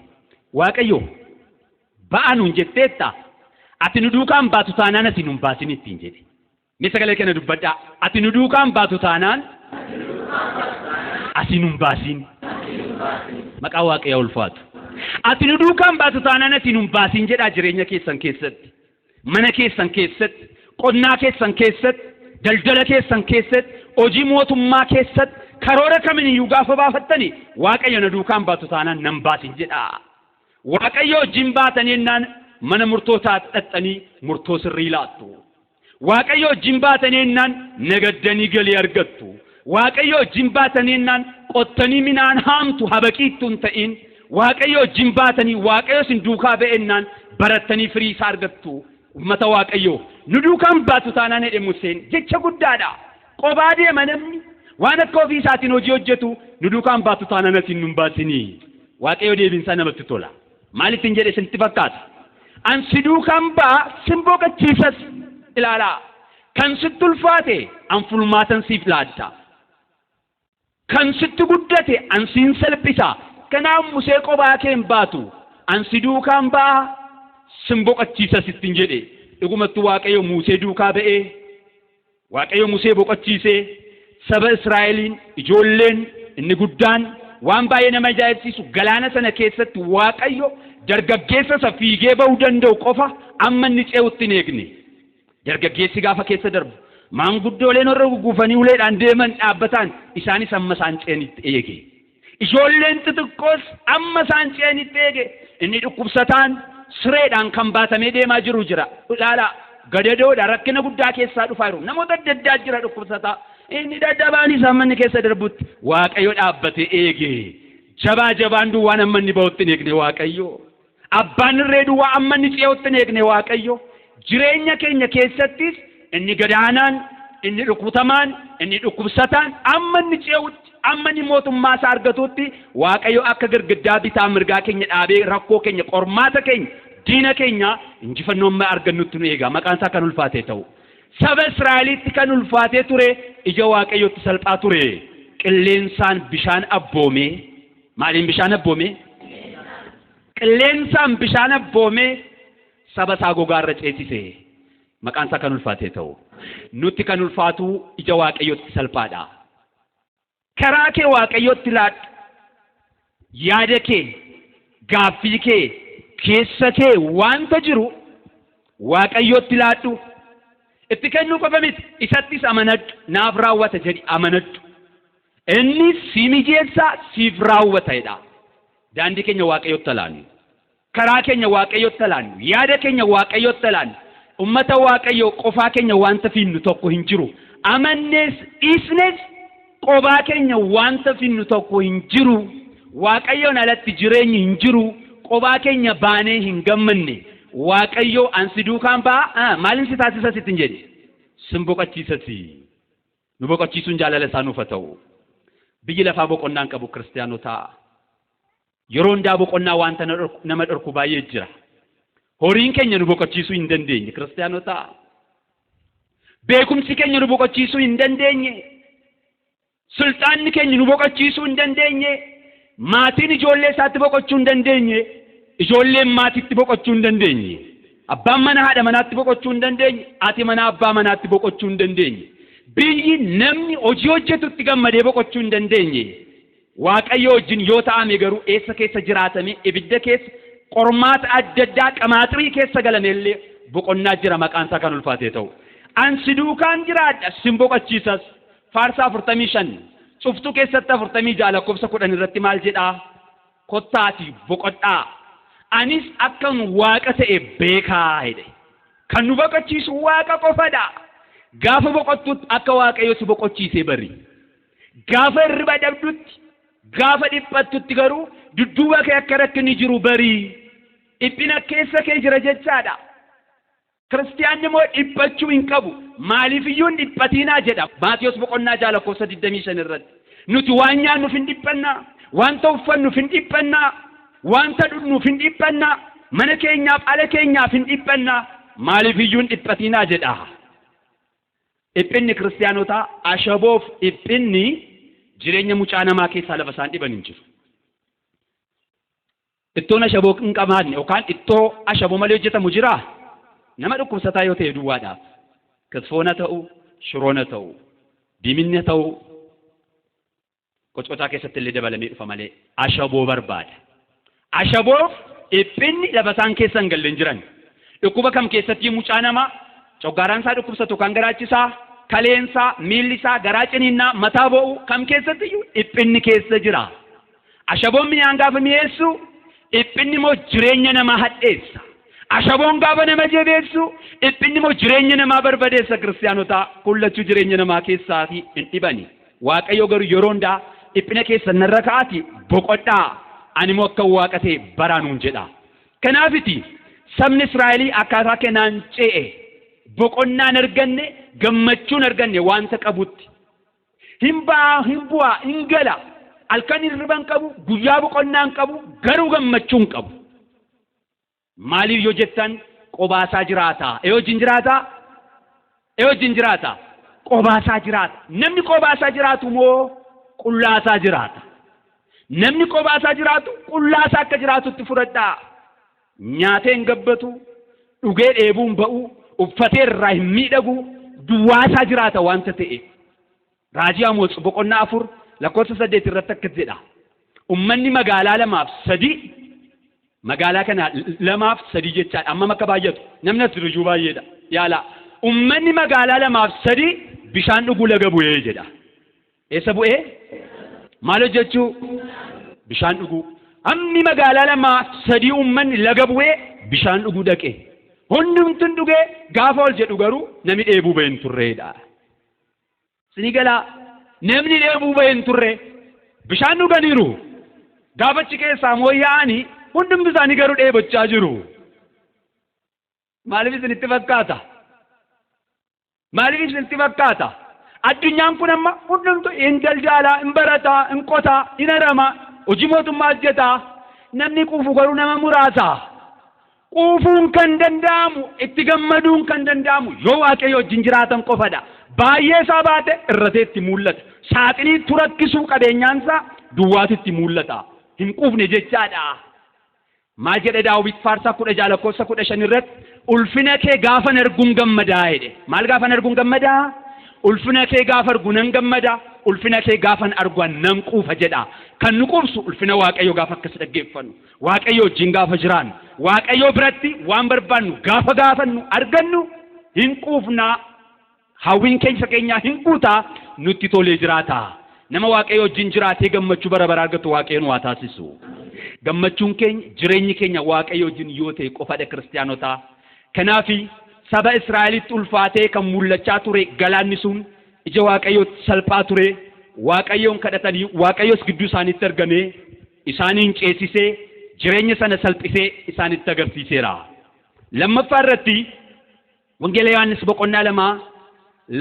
Waaqayyo ba'aa nuun jetteetta ati nu duukaan baatu taanaan ati nu baasin ittiin jedhe. Mee sagalee kana dubbadhaa. Ati nu duukaan baatu taanaan ati nu baasin. Maqaa Waaqayyoo ulfaatu. Ati nu duukaan baatu taanaan ati nu baasin jedhaa jireenya keessan keessatti. Mana keessan keessatti, qonnaa keessan keessatti, daldala keessan keessatti, hojii mootummaa keessatti, karoora kamiiniyyuu gaafa baafattani Waaqayyo na duukaan baatu taanaan nan baasin jedhaa. Waaqayyo wajjin baatanii ennaan mana murtootaa dhaxxanii murtoo sirrii laattu. Waaqayyo wajjin baatanii ennaan nagaddanii galii argattu. Waaqayyo wajjin baatanii ennaan qottanii midhaan haamtu habaqiittu hin ta'in. Waaqayyo wajjin baatanii Waaqayyo sin duukaa ba'ennaan barattanii firii isaa argattu. Ummata Waaqayyo nu duukaan baatu taanaan jedhe Museen jecha guddaadha. Qobaa deema namni waan akka ofii isaatiin hojii hojjetu nu duukaan baatu taanaan atiin nu baasinii. Waaqayyo deebinsaa namatti tola. Maalittiin jedhe isinitti fakkaata? An si duukaan ba'a sin boqochiisas ilaalaa. kan sitti ulfaate an fulmaatan siif laadda kan sitti guddate an siin salphisa kanaaf Musee qobaa kee hin baatu an si duukaan ba'a sin boqochiisa sittin jedhe dhugumatti Waaqayyo Musee duukaa ba'ee Waaqayyo Musee boqochiisee saba Israa'eliin ijoolleen inni guddaan waan baay'ee nama ajaa'ibsiisu galaana sana keessatti Waaqayyo dargaggeessa isa fiigee ba'uu danda'u qofa amma inni ce'utti hin eegne dargaggeessi gaafa keessa darbu maanguddooleen warra gugufanii uleedhaan deeman dhaabbataan isaanis amma isaan ce'anitti eege ijoolleen xixiqqoos amma isaan ce'anitti eege inni dhukkubsataan sireedhaan kan baatamee deemaa jiru jira ilaala gadadoodha rakkina guddaa keessaa dhufaa jiru namoota adda addaa jira dhukkubsataa inni dadhabaan isaa manni keessa darbutti Waaqayyo dhaabbate eege jabaan duwwaan amma inni ba'utti hin eegne Waaqayyo abbaan irree duwwaa amma inni ce'utti hin eegne Waaqayyo jireenya keenya keessattis inni gadaanaan inni dhukkubtamaan inni dhukkubsataan amma inni ce'utti amma inni mootummaa isaa argatutti Waaqayyo akka girgiddaa bitaa mirgaa keenya dhaabee rakkoo keenya qormaata keenya diina keenya injifannoo amma argannutti nu eega maqaan isaa kan ulfaatee ta'u saba Israa'elitti kan ulfaatee ture ija Waaqayyotti salphaa ture qilleensaan bishaan abboomee maaliin bishaan abboomee qilleensaan bishaan abboomee saba isaa gogaarra ceesise maqaan isaa kan ulfaatee ta'u nutti kan ulfaatu ija Waaqayyotti salphaadha karaa kee Waaqayyotti laadhu yaada kee gaaffii kee keessa kee wanta jiru Waaqayyotti laadhu itti kennuu qofa miti isattis amanadhu naaf raawwata jedhi amanadhu inni si mijeessa siif raawwatedha daandii keenya Waaqayyotti laannu karaa keenya Waaqayyotti laannu yaada keenya Waaqayyotti laannu ummata Waaqayyo qofaa keenya wanta finnu tokko hin jiru amannees dhiisnes qofaa keenya wanta finnu tokko hin jiru Waaqayyoon alatti jireenyi hin jiru qofaa keenya baanee hin gammanne Waaqayyo ansi duukaan ba'a maalin si taasisa sittin jedhe sin boqochiisati nu boqochiisuun jaalala isaa nuuf ta'u biyyi lafaa boqonnaan qabu kiristaanota yeroo hundaa boqonnaa wanta nama dhorku baay'ee jira horiin keenya nu boqochiisuu hin dandeenye kiristaanota beekumsi keenya nu boqochiisuu hin dandeenye sultaanni keenya nu boqochiisuu hin dandeenye maatiin ijoollee isaatti boqochuu hin dandeenye ijoolleen maatiitti boqochuu hin dandeenye abbaan mana haadha manaatti boqochuu hin dandeenye haati mana abbaa manaatti boqochuu hin dandeenye biyyi namni hojii hojjetutti gammadee boqochuu hin dandeenye Waaqayyo wajjin yoo ta'ame garuu eessa keessa jiraatame ibidda keessa qormaata adda addaa qamaaxirii keessa galameellee boqonnaa jira maqaan isaa kan ulfaatee ta'u ansi duukaan jiraadha sin boqochiisas faarsaa 45 cuftuu keessatti 46 lakkoofsa 10 irratti maal jedhaa kottaati boqodhaa anis akkan waaqa ta'e beekaa jedhe kan nu boqochiisu waaqa qofadha gaafa boqottutti akka Waaqayyo si boqochiisee bari gaafa hirriba dhabdutti gaafa dhiphattutti garuu dudduuba kee akka rakkinni jiru bari dhiphina keessa kee jira jechaadha kiristiyaanni immoo dhiphachuu hin qabu maaliif iyyuu hin dhiphatinaa jedha Maatiyos boqonnaa 6:25 irratti nuti waan nyaannuuf hin dhiphannaa wanta uffannuuf hin dhiphannaa wanta dhugnuuf hin dhiphannaa mana keenyaaf ala keenyaaf hin dhiphannaa maaliif iyyuu hin dhiphatinaa jedha dhiphinni kiristiyaanotaa ashaboof dhiphinni jireenya mucaa namaa keessaa lafa isaan dhiban hin jiru ittoon ashaboo hin qabaanne yookaan ittoo ashaboo malee hojjetamu jira nama dhukkubsataa yoo ta'e duwwaadhaaf kitfoona ta'u shiroona ta'u diiminna ta'u qocotaa keessatti illee dabalamee dhufa malee ashaboo barbaada ashaboof dhiphinni lafa isaan keessa hin galle hin jiran dhukkuba kam keessatti mucaa namaa coggaaraan isaa dhukkubsatu kan garaachisaa kaleensaa miilli isaa garaa ciniinnaa mataa bo'u kam keessatti dhiphinni keessa jira ashaboon mi'aan gaafa mi'eessu dhiphinni immoo jireenya namaa hadheessa ashaboon gaafa nama jabeessu dhiphinni immoo jireenya namaa barbadeessa kiristaanotaa kullachuu jireenya namaa keessaatii hin dhibani Waaqayyo garuu yeroo hundaa dhiphina keessa narra ka'aati boqodhaa ani immoo akka waaqa ta'e baraanuun jedha kanaafiti sabni Israa'elii akkaataa kanaan ce'e boqonnaan arganne gammachuun arganne wanta qabutti hin bu'aa hin gala halkan hirriban qabu guyyaa boqonnaan qabu garuu gammachuun qabu maaliif yoo jettan qobaasaa jiraata yoo wajjin jiraata wajjin jiraata qobaasaa jiraata namni qobaasaa jiraatu moo qullaasaa jiraata namni qobaasaa jiraatu qullaasaa akka jiraatutti fudhadhaa nyaatee hin gabbatu dhugee dheebuun ba'u uffatee irraa hin miidhagu duwwaasaa jiraata wanta ta'e raajii Amoos boqonnaa 4 lakkoofsa 8 irratti akkas jedha ummanni magaalaa 2-3 magaalaa kana 2-3 jechaadha amma makka baay'atu namni as jiruu baay'eedha yaala ummanni magaalaa 2-3 bishaan dhuguu laga bu'ee jedha eessa bu'ee maal hojjechuu bishaan dhuguu ammi magaalaa 2-3 ummanni laga bu'ee bishaan dhuguu dhaqe hundumtuun dhugee gaafa ol jedhu garuu namni dheebuu ba'e hin turreedha sinigala namni dheebuu ba'e hin turre bishaan dhuganiiru gaafachi keessaa mooyyaa'anii hundumti isaanii garuu dheebochaa jiru maaliif isinitti fakkaata maaliif isinitti fakkaata addunyaan kun amma hundumtu hin daldalaa hin barataa hin qotaa hin haramaa hojii mootummaa hojjetaa namni quufu garuu nama muraasa quufuun kan danda'amu itti gammaduun kan danda'amu yoo waaqayyo wajjin jiraatan qofadha baay'ee isaa baate irratee itti mul'ata saaxinii turakkisuu qabeenyaansaa duwwaatitti mul'ata hin quufne jechaadha maal jedhe Daawit faarsaa 16 lakkoofsa 15 irratti ulfina kee gaafan arguun gammadaa jedhe maal gaafan arguun gammadaa ulfina kee gaafa argu nan gammada ulfina kee gaafan argu nan quufa jedha kan nu quubsu ulfina waaqayyo gaafa akkas dhaggeeffannu waaqayyo wajjin gaafa jiraannu waaqayyo biratti waan barbaannu gaafa gaafannu argannu hin quufna hawwiin keenya hin guutaa nutti tolee jiraata nama waaqayyo wajjin jiraatee gammachuu bara bara argatu waaqayyoon waa taasisu gammachuun keenya jireenyi keenya waaqayyo wajjin yoo ta'e qofadha kiristaanotaa kanaafi saba Israa'elitti ulfaatee kan mul'achaa ture galaanni sun ija waaqayyootti salphaa ture waaqayyoon kadhatanii waaqayyos gidduu isaaniitti argamee isaaniin ceesisee jireenya sana salphisee isaanitti agarsiiseera lammaffaa irratti wangeela Yohaannis boqonnaa 2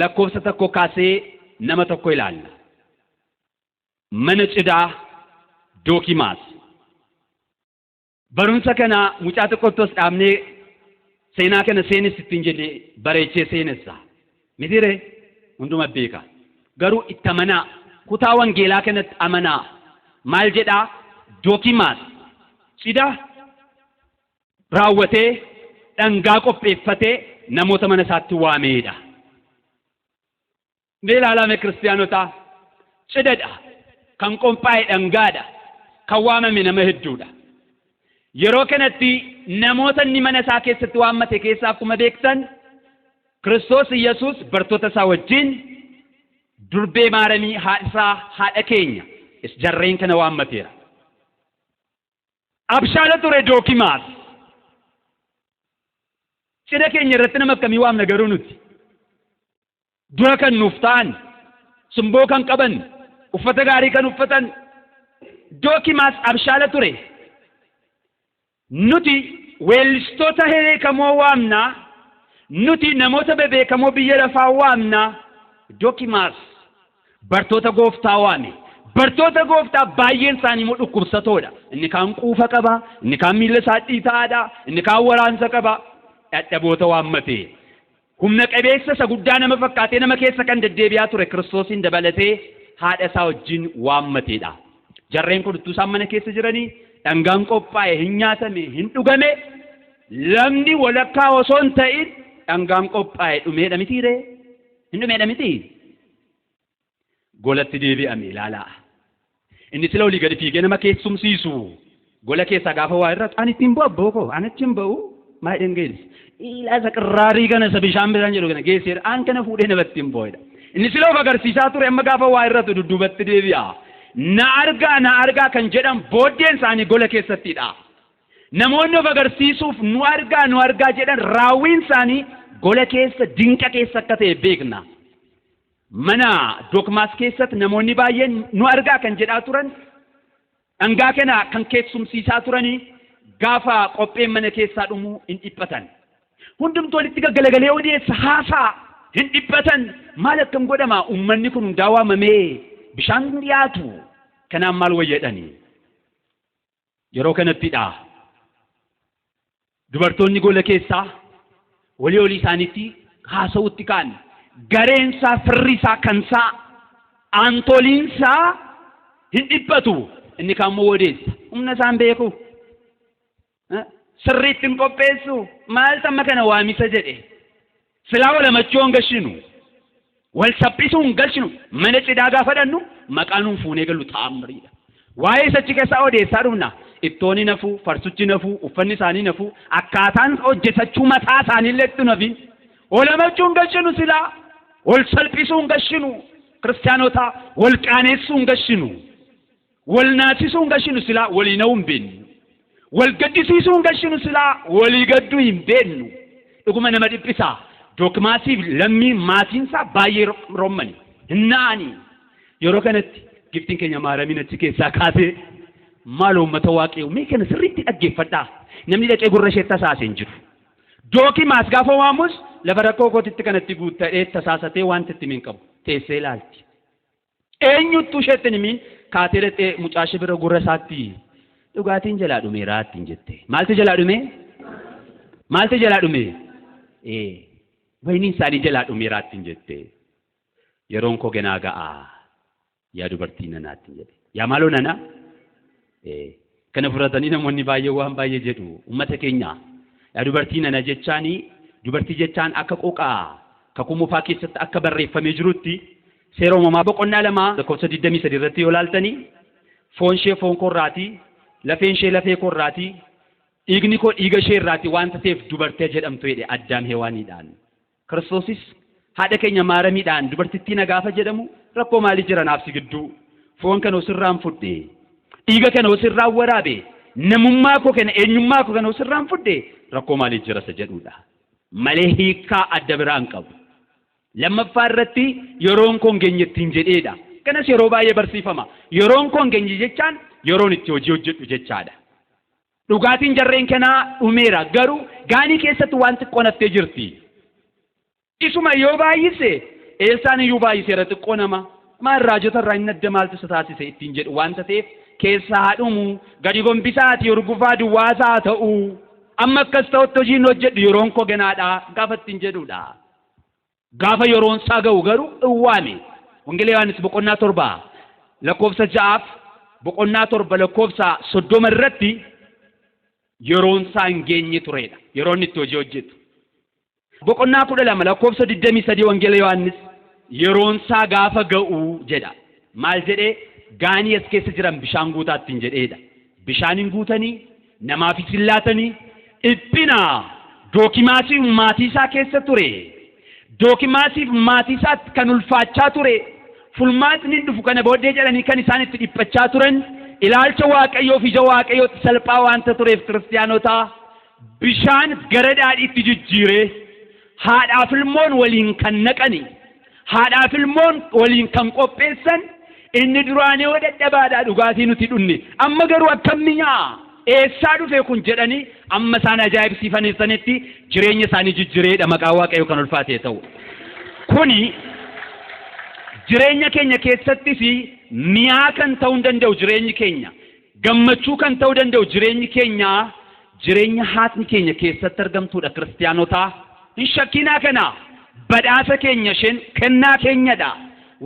lakkoofsa 1 kaasee nama tokko ilaalla mana cidaa Dookimaas barumsa kana mucaa tokkottos dhaabnee seenaa kana seenessittiin jedhee bareechee seenessa mitire hunduma beeka garuu itti amanaa kutaa wangeelaa kanatti amanaa maal jedhaa Dookimaas cida raawwatee dhangaa qopheeffatee namoota mana isaatti waameedha ilaalame kiristaanotaa cidadha kan qophaa'e dhangaadha kan waamame nama hedduudha yeroo kanatti namoota inni mana isaa keessatti waammate keessaa akkuma beektan Kiristoos Yesuus bartoota isaa wajjin durbee maaramii haadha keenya jarreen kana waammateera abshaala ture Dookimaas cidha keenya irratti nama akkamii waamna garuu nuti dura kan nuuf ta'an simboo kan qaban uffata gaarii kan uffatan Dookimaas abshaala ture nuti weellistoota beekamoo waamna nuti namoota bebeekamoo biyya lafaa waamna Dookimaas bartoota gooftaa waame bartoota gooftaa baay'een isaanii immoo dhukkubsatoodha inni kaan quufa qaba inni kaan miila isaa dhiitaadha inni kaan waraansa qaba dadhaboota waammate humna qabeessa isa guddaa nama fakkaatee nama keessa kan deddeebi'aa ture Kiristoosin dabalatee haadha isaa wajjin waammateedha jarreen kun utuu isaan mana keessa jiranii dhangaan qophaa'e hin nyaatame hin dhugame lamni walakkaa osoo hin ta'in dhangaan qophaa'e dhumeedha mitiire hin dhumeedha miti golatti deebi'ame ilaalaa inni sila olii gadi fiigee nama keessumsiisu gola keessaa gaafa waa irratti ani ittiin bu'a booko ani ittiin ba'u maa jedhan geessi ilaa isa qirraarii kana isa bishaan bishaan jedhu kana geesseera aan kana fuudhee namatti hin boo'edha inni sila of agarsiisaa ture amma gaafa waa irratti dudduubatti deebi'a na argaa kan jedhan booddeen isaanii gola keessattidha namoonni of agarsiisuuf nu argaa jedhan raawwiin isaanii gola keessa dinqa keessa akka ta'e beekna mana Dookimaas keessatti namoonni baay'een nu argaa kan jedhaa turan dhangaa kana kan keessumsiisaa turanii gaafa qopheen mana keessaa dhumuu hin dhiphatan hundumtuu walitti gaggalagalee odeessa haasaa hin dhiphatan maal akkam godhama ummanni kun hundaa waamamee bishaan dhiyaatu kanaan maal wayyadhanii yeroo kanattidha dubartoonni gola keessaa walii isaaniitti haasa'utti kaan gareensaa firrisaa kansaa aantoliinsaa hin dhiphatu inni kaammoo odeessa humna isaan beeku sirriitti hin qopheessu maal tamma kana waamisa jedhe silaa walamachuu hin gashinu wal saphisuu hin galchinu mana cidhaa gaafa dhannu maqaanuun fuunee galu taamriidha waa'ee sachi keessaa odeessaa dhumna ittooni nafuu farsuchi nafuu uffanni isaanii nafuu akkaataan hojjetachuu mataa isaaniilleetti nafi walamachuu hin galchinu silaa wal salphisuu hin gashinu kiristaanota wal qaaneessuu hin gashinu wal naasisuu hin gashinu silaa walii na'uu hin beeknu wal gaddisiisuu hin gashinu silaa walii gadduu hin beeknu dhuguma nama dhiphisaa dookimaasiif lammii maatiinsaa baay'ee rommani hinnaani yeroo kanatti giftiin keenya maaramiin achi keessaa kaasee maal uummata waaqayyoo mee kana sirriitti dhaggeeffadhaa namni dhaqee gurra ishee tasaasee hin jiru dookimaas gaafa waamus lafa rakkoo kootitti kanatti guuttadhee tasaasatee wanta itti miin qabu teessee ilaalti eenyuttuu isheetti himiin kaatee dhaqee mucaashee bira gurra isaatti dhugaatiin jalaa dhumeeraa ittiin jette maalti jalaa dhume maalti jalaa dhume wayniin isaanii jalaa dhumeeraa ittiin jette yeroon koo ganaa ga'aa yaa dubartii nanaa ittiin jedhe yaa maaloo nana kana fudhatanii namoonni baay'ee waan baay'ee jedhu ummata keenya yaa dubartii nana jechaanii dubartii jechaan akka qoqaa kakuu mufaa keessatti akka barreeffamee jirutti seera uumamaa boqonnaa 2:23 irratti yoo laaltanii foon ishee foon koorraati lafeen ishee lafee koorraati dhiigni koo dhiiga ishee irraati waan ta'eef dubartii jedhamtu jedhe Addaam Hewaaniidhaan Kiristoosis haadha keenya maaramiidhaan dubartittii na gaafa jedhamu rakkoo maalii jira naafsi gidduu foon kana osirraan fudhe dhiiga kana osirraan waraabe namummaa koo kana eenyummaa koo kana osirraan fudhe rakkoo maalii jira isa jedhuudha malee hiikaa adda biraan qabu lammaffaa irratti yeroon koo geenyettiin jedheedha kanas yeroo baay'ee barsiifama yeroon koo geenye jechaan yeroon itti hojii hojjedhu jechaadha dhugaatiin jarreen kanaa dhumeera garuu gaanii keessatti waan xiqqoo naftee jirti isuma yoo baay'ise eessaan iyyuu baay'iseera xiqqoo nama maal raajota irraa hin adda maaltu isa taasise ittiin jedhu wanta ta'eef keessaa haadhumu gadi gombisaati urgufaa duwwaasaa ta'u amma akkas ta'utti hojiin hojjedhu yeroon koo ganaadha gaafa ittiin jedhudha gaafa yeroon isaa ga'u garuu dhowwaame wangeela Yohaannis boqonnaa 7 lakkoofsa 6 boqonnaa 7 lakkoofsa 30 irratti yeroon isaa hin geenye turedha yeroon itti hojii hojjetu boqonnaa 12 lakkoofsa 23 wangeela Yohaannis yeroon isaa gaafa ga'u jedha maal jedhee gaanii as keessa jiran bishaan guutaattiin jedheedha bishaan hin guutanii namaaf hin laatanii dhiphina dookimaasiif maatii isaa keessa ture dookimaasiif maatii isaa kan ulfaachaa ture fulmaatni dhufu kana booddee jedhanii kan isaan itti dhiphachaa turan ilaalcha waaqayyoof ija waaqayyootti salphaa waanta tureef kiristaanotaa bishaan gara daadhiitti jijjiiree haadhaaf ilmoon waliin kan naqani haadhaaf ilmoon waliin kan qopheessan inni duraanii yoo dadhabaadhaa dhugaatii nuti dhunne amma garuu akkamiyyaa eessaa dhufe kun jedhanii amma isaan ajaa'ibsiifaneessanitti jireenya isaanii jijjiireedha maqaa waaqayyoo kan ulfaatee ta'u kuni jireenya keenya keessattis mi'aa kan ta'uu hin danda'u jireenyi keenya gammachuu kan ta'uu danda'u jireenyi keenya jireenya haatni keenya keessatti argamtuudha kiristaanotaa hin shakkinaa kana badhaasa keenya isheen kennaa keenyadha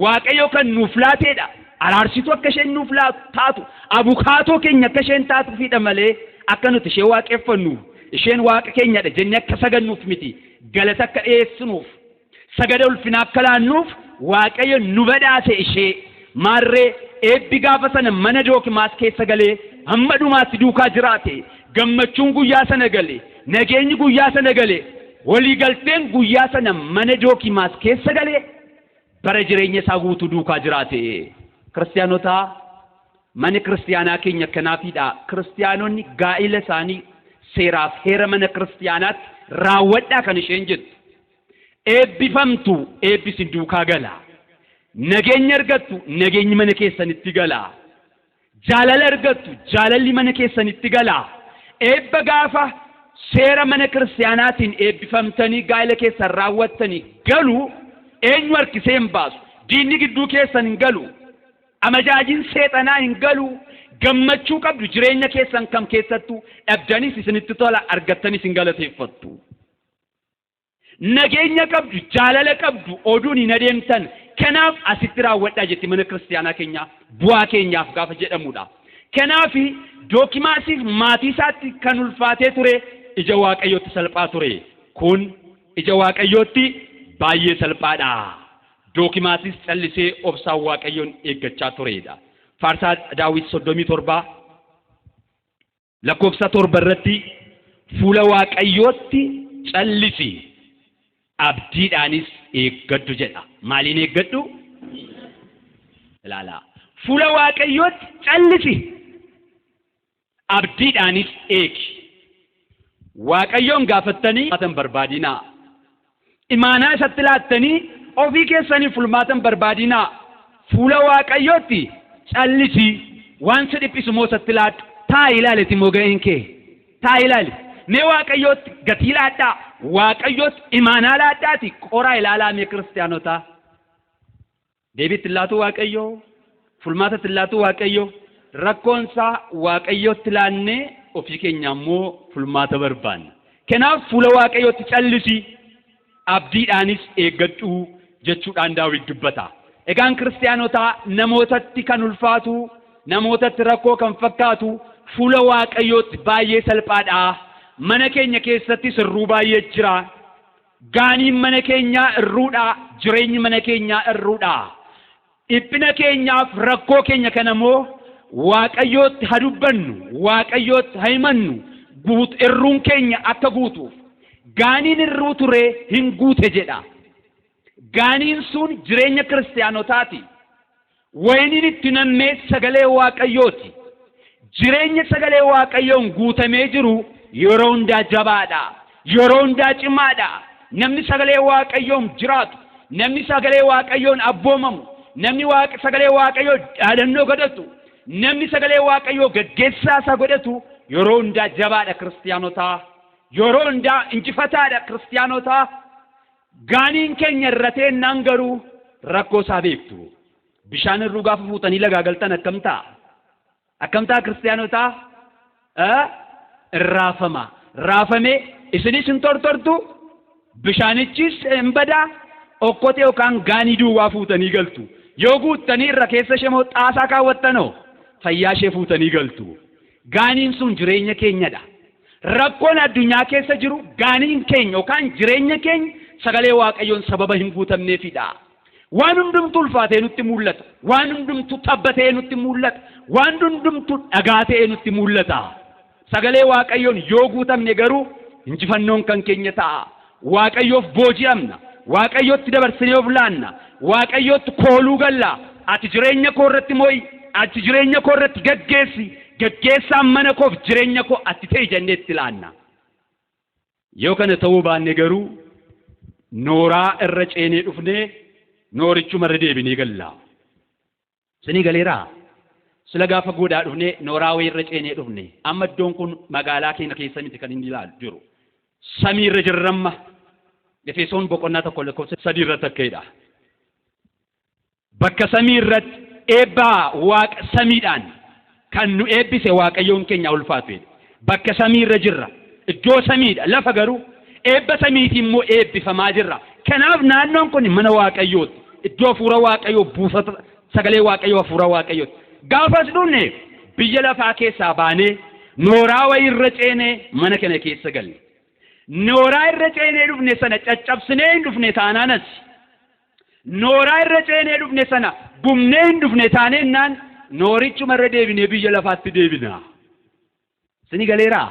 waaqayyo kan nuuf laateedha araarsitu akka isheen nuuf taatu abukaatoo keenya akka isheen taatuufidha malee akka nuti ishee waaqeffannu isheen waaqa keenyadha jennee akka sagannuuf miti galata akka dhiyeessinuuf sagada ulfinaa akka laannuuf waaqayyo nu badhaase ishee maarree eebbi gaafa sana mana dookimaas keessa galee hamma dhumaatti duukaa jiraate gammachuun guyyaa sana gale nageenyi guyyaa sana gale walii galteen guyyaa sana mana dookimaas keessa galee bara jireenya isaa guutuu duukaa jiraate kiristaanotaa mani kiristaanaa keenya kanaafidha kiristaanonni gaa'ila isaanii seeraaf heera mana kiristaanaatti raawwadhaa kan isheen jettu eebbifamtu eebbisin duukaa gala nageenya argattu nageenyi mana keessanitti gala jaalala argattu jaalalli mana keessanitti gala eebba gaafa seera mana kiristaanaatiin eebbifamtanii gaa'ila keessan raawwattanii galu eenyu harkisee hin baasu diinni gidduu keessan hin galu amajaajiin seexanaa hin galu gammachuu qabdu jireenya keessan kam keessattuu dhabdanis isinitti tola argattanis hin galateeffattu nageenya qabdu jaalala qabdu oduun hin adeemtan kanaaf asitti raawwadhaa jetti mana kiristaanaa keenya bu'aa keenyaaf gaafa jedhamudha. Kanaaf Dookimaasiif maatii isaatti kan ulfaatee ture ija Waaqayyootti salphaa ture. Kun ija Waaqayyootti baay'ee salphaadha. Dookimaasis callisee obsaan Waaqayyoon eeggachaa turedha. Faarsaa Daawit 37 lakkoofsa 7 irratti fuula Waaqayyootti callisi abdiidhaanis eeggadhu jedha. Maaliin eeggadhu? Ilaala. Fuula Waaqayyootti callisi abdiidhaanis eegi. Waaqayyoon gaafattanii furmaata barbaadinaa. Imaanaa isatti laattanii ofii keessanii furmaata barbaadinaa. Fuula Waaqayyootti callisi waan si dhiphisu moo isatti laadhu. Taa ilaaleeti moo ga'een kee. Taa ilaali. Mee Waaqayyootti gatii laadhaa. Waaqayyootti imaanaa laadhaati. Qoraa ilaalaa mee kiristaanotaa. Deebiitti laatu Waaqayyoo. Furmaatatti laatu Waaqayyoo. Rakkoonsaa Waaqayyootti laannee ofii keenya immoo furmaata barbaanna. Kanaaf fuula Waaqayyootti callisi abdiidhaanis eeggadhu jechuudhaan Daawit dubbata. Egaan kiristaanotaa namootatti kan ulfaatu namootatti rakkoo kan fakkaatu fuula Waaqayyootti baay'ee salphaadha. Mana keenya keessatti sirruu baay'ee jira. Gaaniin mana keenyaa irruudha. Jireenyi mana keenyaa irruudha. Dhiphina keenyaaf rakkoo keenya kanamoo Waaqayyootti haa dubbannu, Waaqayyootti haa himannu, irruun keenya akka guutuuf. Gaaniin irruu ture hin guute jedha. Gaaniin sun jireenya kiristaanotaati. Wayiniin itti nammee sagalee Waaqayyooti. Jireenya sagalee Waaqayyoon guutamee jiru yeroo hundaa jabaadha. Yeroo hundaa cimaadha. Namni sagalee Waaqayyoon jiraatu, namni sagalee Waaqayyoon abboomamu, namni sagalee Waaqayyoo dhaadannoo godhatu, namni sagalee Waaqayyoo gaggeessaa isaa godhatu yeroo hundaa jabaadha kiristaanotaa. Yeroo hundaa injifataadha kiristaanotaa. Gaaniin keenya irratee naan garuu rakkoo isaa beektu. Bishaan irruu gaafa fuutanii lagaa galtan akkam ta'a? Akkam ta'a kiristaanotaa? Raafama. Raafamee isinis hin tortortu bishaanichis hin badaa okkotee yookaan gaanii duwwaa fuutanii galtu. Yoo guuttanii irra keessa ishee moo xaasaa kaawwattanoo fayyaa ishee fuutanii galtu. Gaaniin sun jireenya keenyadha. Rakkoon addunyaa keessa jiru gaaniin keenya yookaan jireenya keenya sagalee Waaqayyoon sababa hin guutamneefidha. Waan hundumtu ulfaatee nutti mul'ata. Waan hundumtu tabbatee nutti mul'ata. Waan hundumtu dhagaatee nutti mul'ata. Sagalee Waaqayyoon yoo guutamne garuu injifannoon kan keenya ta'a. Waaqayyoof booji'amna. Waaqayyootti dabarsinee of laanna. Waaqayyootti kooluu galla. Ati jireenya koo irratti moo'i. Ati jireenya koo irratti gaggeessi. Gaggeessaan mana koof jireenya koo ati ta'e jennee itti laanna. Yoo kana ta'uu baanne garuu nooraa irra ceenee dhufnee noorichuma irra deebinee galla. Sinii galeeraa? Sila gaafa godhaa dhufnee nooraa wayii irra ceenee dhufne. Amma iddoon kun magaalaa keenya keessa miti kan inni ilaalu jiru. Samii irra jirramma. Efesoon boqonnaa tokko lakkoofsa 3 irratti akkaidha. Bakka samii irratti eebbaa Waaqa samiidhaan kan nu eebbise Waaqayyoon keenya ulfaatu. Bakka samii irra jirra. Iddoo samiidha. Lafa garuu eebba samiitiin immoo eebbifamaa jirra. Kanaaf naannoon kun mana Waaqayyooti. Iddoo hafuura Waaqayyoo buufata sagalee Waaqayyoo hafuura Waaqayyooti. Gaafas dhufne biyya lafaa keessaa baanee nooraa wayii irra ceenee mana kana keessa galle. Nooraa irra ceenee dhufne sana caccabsinee hin dhufne taanaanas. Nooraa irra ceenee dhufne sana bumnee hin dhufne taaneennaan noorichuma irra deebinee biyya lafaatti deebina. Sini galeeraa?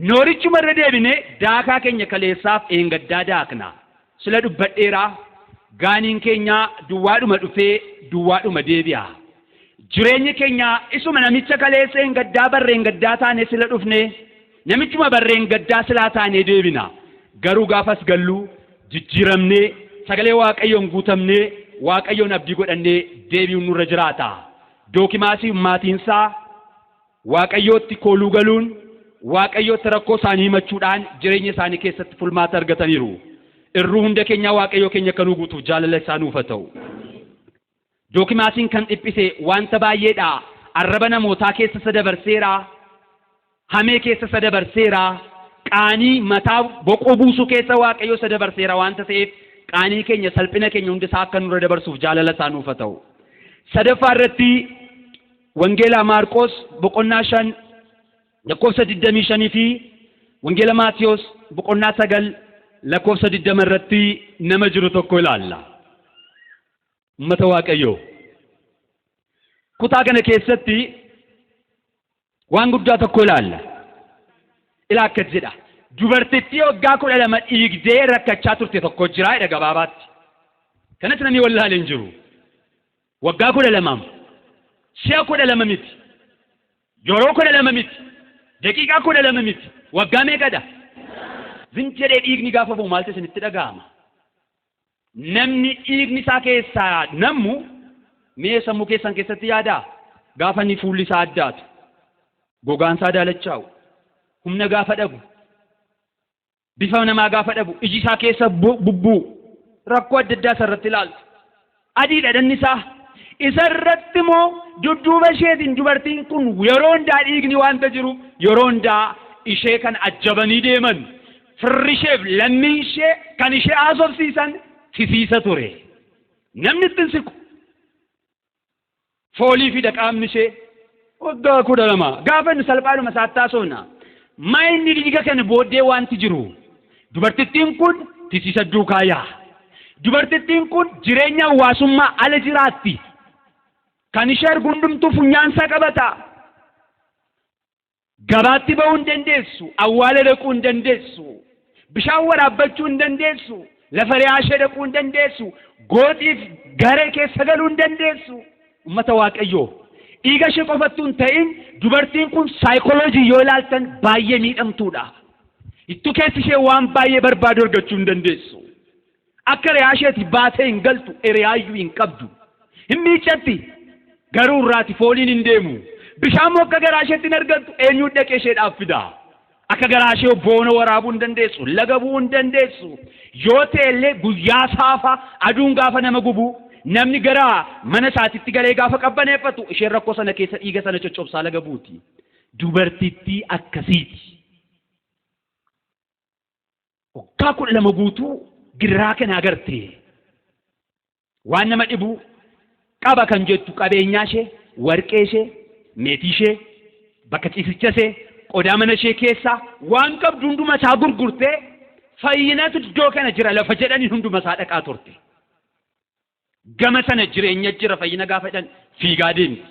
Noorichuma irra deebinee daakaa keenya kaleessaaf eengaddaa daakna. Sila dubbadheeraa gaaniin keenya duwwaadhuma dhufee duwwaadhuma deebi'a. Jireenya keenya isuma namicha kaleessa eengaddaa barreen gaddaa taane sila dhufne namichuma barreen gaddaa silaa taane deebina. Garuu gaafas galluu jijjiiramnee sagalee Waaqayyoon guutamnee Waaqayyoon abdii godhannee deebi'uun nurra jiraata. Dookimaasii maatiinsaa Waaqayyootti kooluu galuun Waaqayyootti rakkoo isaanii himachuudhaan jireenya isaanii keessatti furmaata argataniiru. Irruu hunda keenya Waaqayyoo keenya kanuu guutuuf jaalala isaa nuuf haa ta'u. Dookimaasiin kan dhiphise wanta baay'eedha. Arraba namootaa keessa isa dabarseera. Hamee keessa isa dabarseera. qaanii mataa boqoo buusuu keessa Waaqayyo isa dabarseera waanta ta'eef qaanii keenya salphina keenya hundisaa akka nurra dabarsuuf jaalala isaa nuuf haa ta'u. Sadaffaa irratti Wangeela Maarqos boqonnaa 5 lakkoofsa 25 fi Wangeela Maatiyos boqonnaa 9 lakkoofsa 20 irratti nama jiru tokko ilaalla. Ummata Waaqayyoo. Kutaa kana keessatti waan guddaa tokko ilaalla. Ilaa akkas jedha. Dubartittii waggaa 12 dhiigdee rakkachaa turte tokko jira jedha gabaabaatti. Kanatti namni wallaalee hin jiru. Waggaa 12 si'a 12 miti. Yeroo 12 miti. Daqiiqaa 12 miti. Waggaa meeqadha? Zinjedhee dhiigni gaafa bu'u maaltu isinitti dhaga'ama? Namni dhiigni isaa keessaa nammu mee sammuu keessan keessatti yaadaa? Gaafa inni fuulli isaa addaatu, gogaan isaa daalachaa'u, humna gaafa dhabu, bifa namaa gaafa dhabu, iji isaa keessa bubbuu, rakkoo adda addaa isarratti ilaaltu. Adiidha dhanni isaa. Isarratti immoo dudduuba isheetiin dubartiin kun yeroo hundaa dhiigni waanta jiru yeroo hundaa ishee kan ajjabanii deeman firri isheef lammiin ishee kan ishee haasofsiisan tisiisa ture. Namni ittiin siqu foolii fi dhaqaamni ishee waggaa 12 gaafa inni salphaadhuma isaatti haasofna. Maa inni dhiiga kana booddee wanti jiru dubartittiin kun tisiisa duukaa yaa. Dubartittiin kun jireenya hawaasummaa ala jiraatti. Kan ishee argundumtuu funyaansaa qabata. Gabaatti ba'uu hin dandeessu, awwaala dhaquu hin dandeessu, bishaan waraabbachuu hin dandeessu, lafa re'aa ishee dhaquu hin dandeessu, gooxiif garee keessa galuu hin dandeessu. Ummata Waaqayyoo. Dhiiga ishee qofattuu hin ta'in dubartiin kun saayikooloojii yoo ilaaltan baay'ee miidhamtuudha. Ittuu keessi ishee waan baay'ee barbaadu argachuu hin dandeessu. Akka re'aa isheeti baatee hin galtu, re'aayyuu hin qabdu. Hin miiccatti. Garuu irraati fooliin hin deemu. Bishaan moo akka garaa isheetti hin argattu eenyuun dhaqee isheedhaaf fida. Akka garaa ishee boona waraabuu hin dandeessu, laga bu'uu hin dandeessu. Yoo ta'ellee guyyaa saafa aduun gaafa nama gubu namni gara mana isaatitti galee gaafa qabbaneeffatu isheen rakkoo sana keessa dhiiga sana coccobsaa laga buuti. Dubartittii akkasiiti. Waggaa 12 guutuu giraa kana agarte. Waan nama dhibu qaba kan jettu qabeenyaa ishee, warqee ishee, meetii ishee, bakka ciisicha ishee, qodaa mana ishee keessaa waan qabdu hunduma isaa gurgurtee fayyinatu iddoo kana jira lafa jedhanii hunduma isaa dhaqaa turte. Gama sana jireenya jira fayyina gaafa jedhan fiigaa deemti.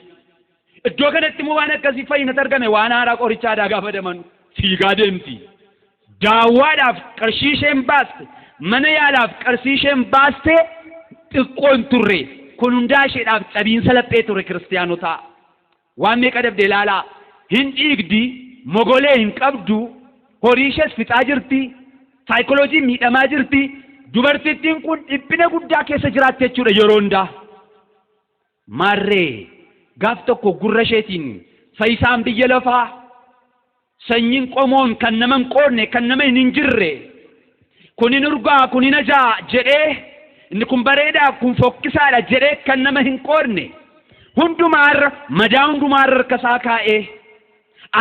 Iddoo kanatti immoo waan akkasii fayyinatu argame waan haaraa qoricha aadaa gaafa deeman fiigaa deemti. Daawwaadhaaf qarshii isheen baaste, mana yaalaaf qarshii isheen baaste xiqqoo hin turre. Kun hundaa isheedhaaf cabiinsa laphee ture kiristaanotaa. Waan meeqa dabde ilaalaa. Hin dhiigdi, mogolee hin qabdu, horii ishees fixaa jirti, saayikooloojii miidhamaa jirti. Dubartittiin kun dhiphina guddaa keessa jiraatti jechuudha yeroo hundaa. Maarree gaaf tokko gurra isheetiin fayyisaan biyya lafaa sanyiin qomoon kan nama hin qoonne kan nama hin jirre kun hin urgaa kun hin ajaa jedhee inni kun bareedaa kun fokkisaadha jedhee kan nama hin qoonne hundumaarra madaa hundumaarra harkasaa kaa'ee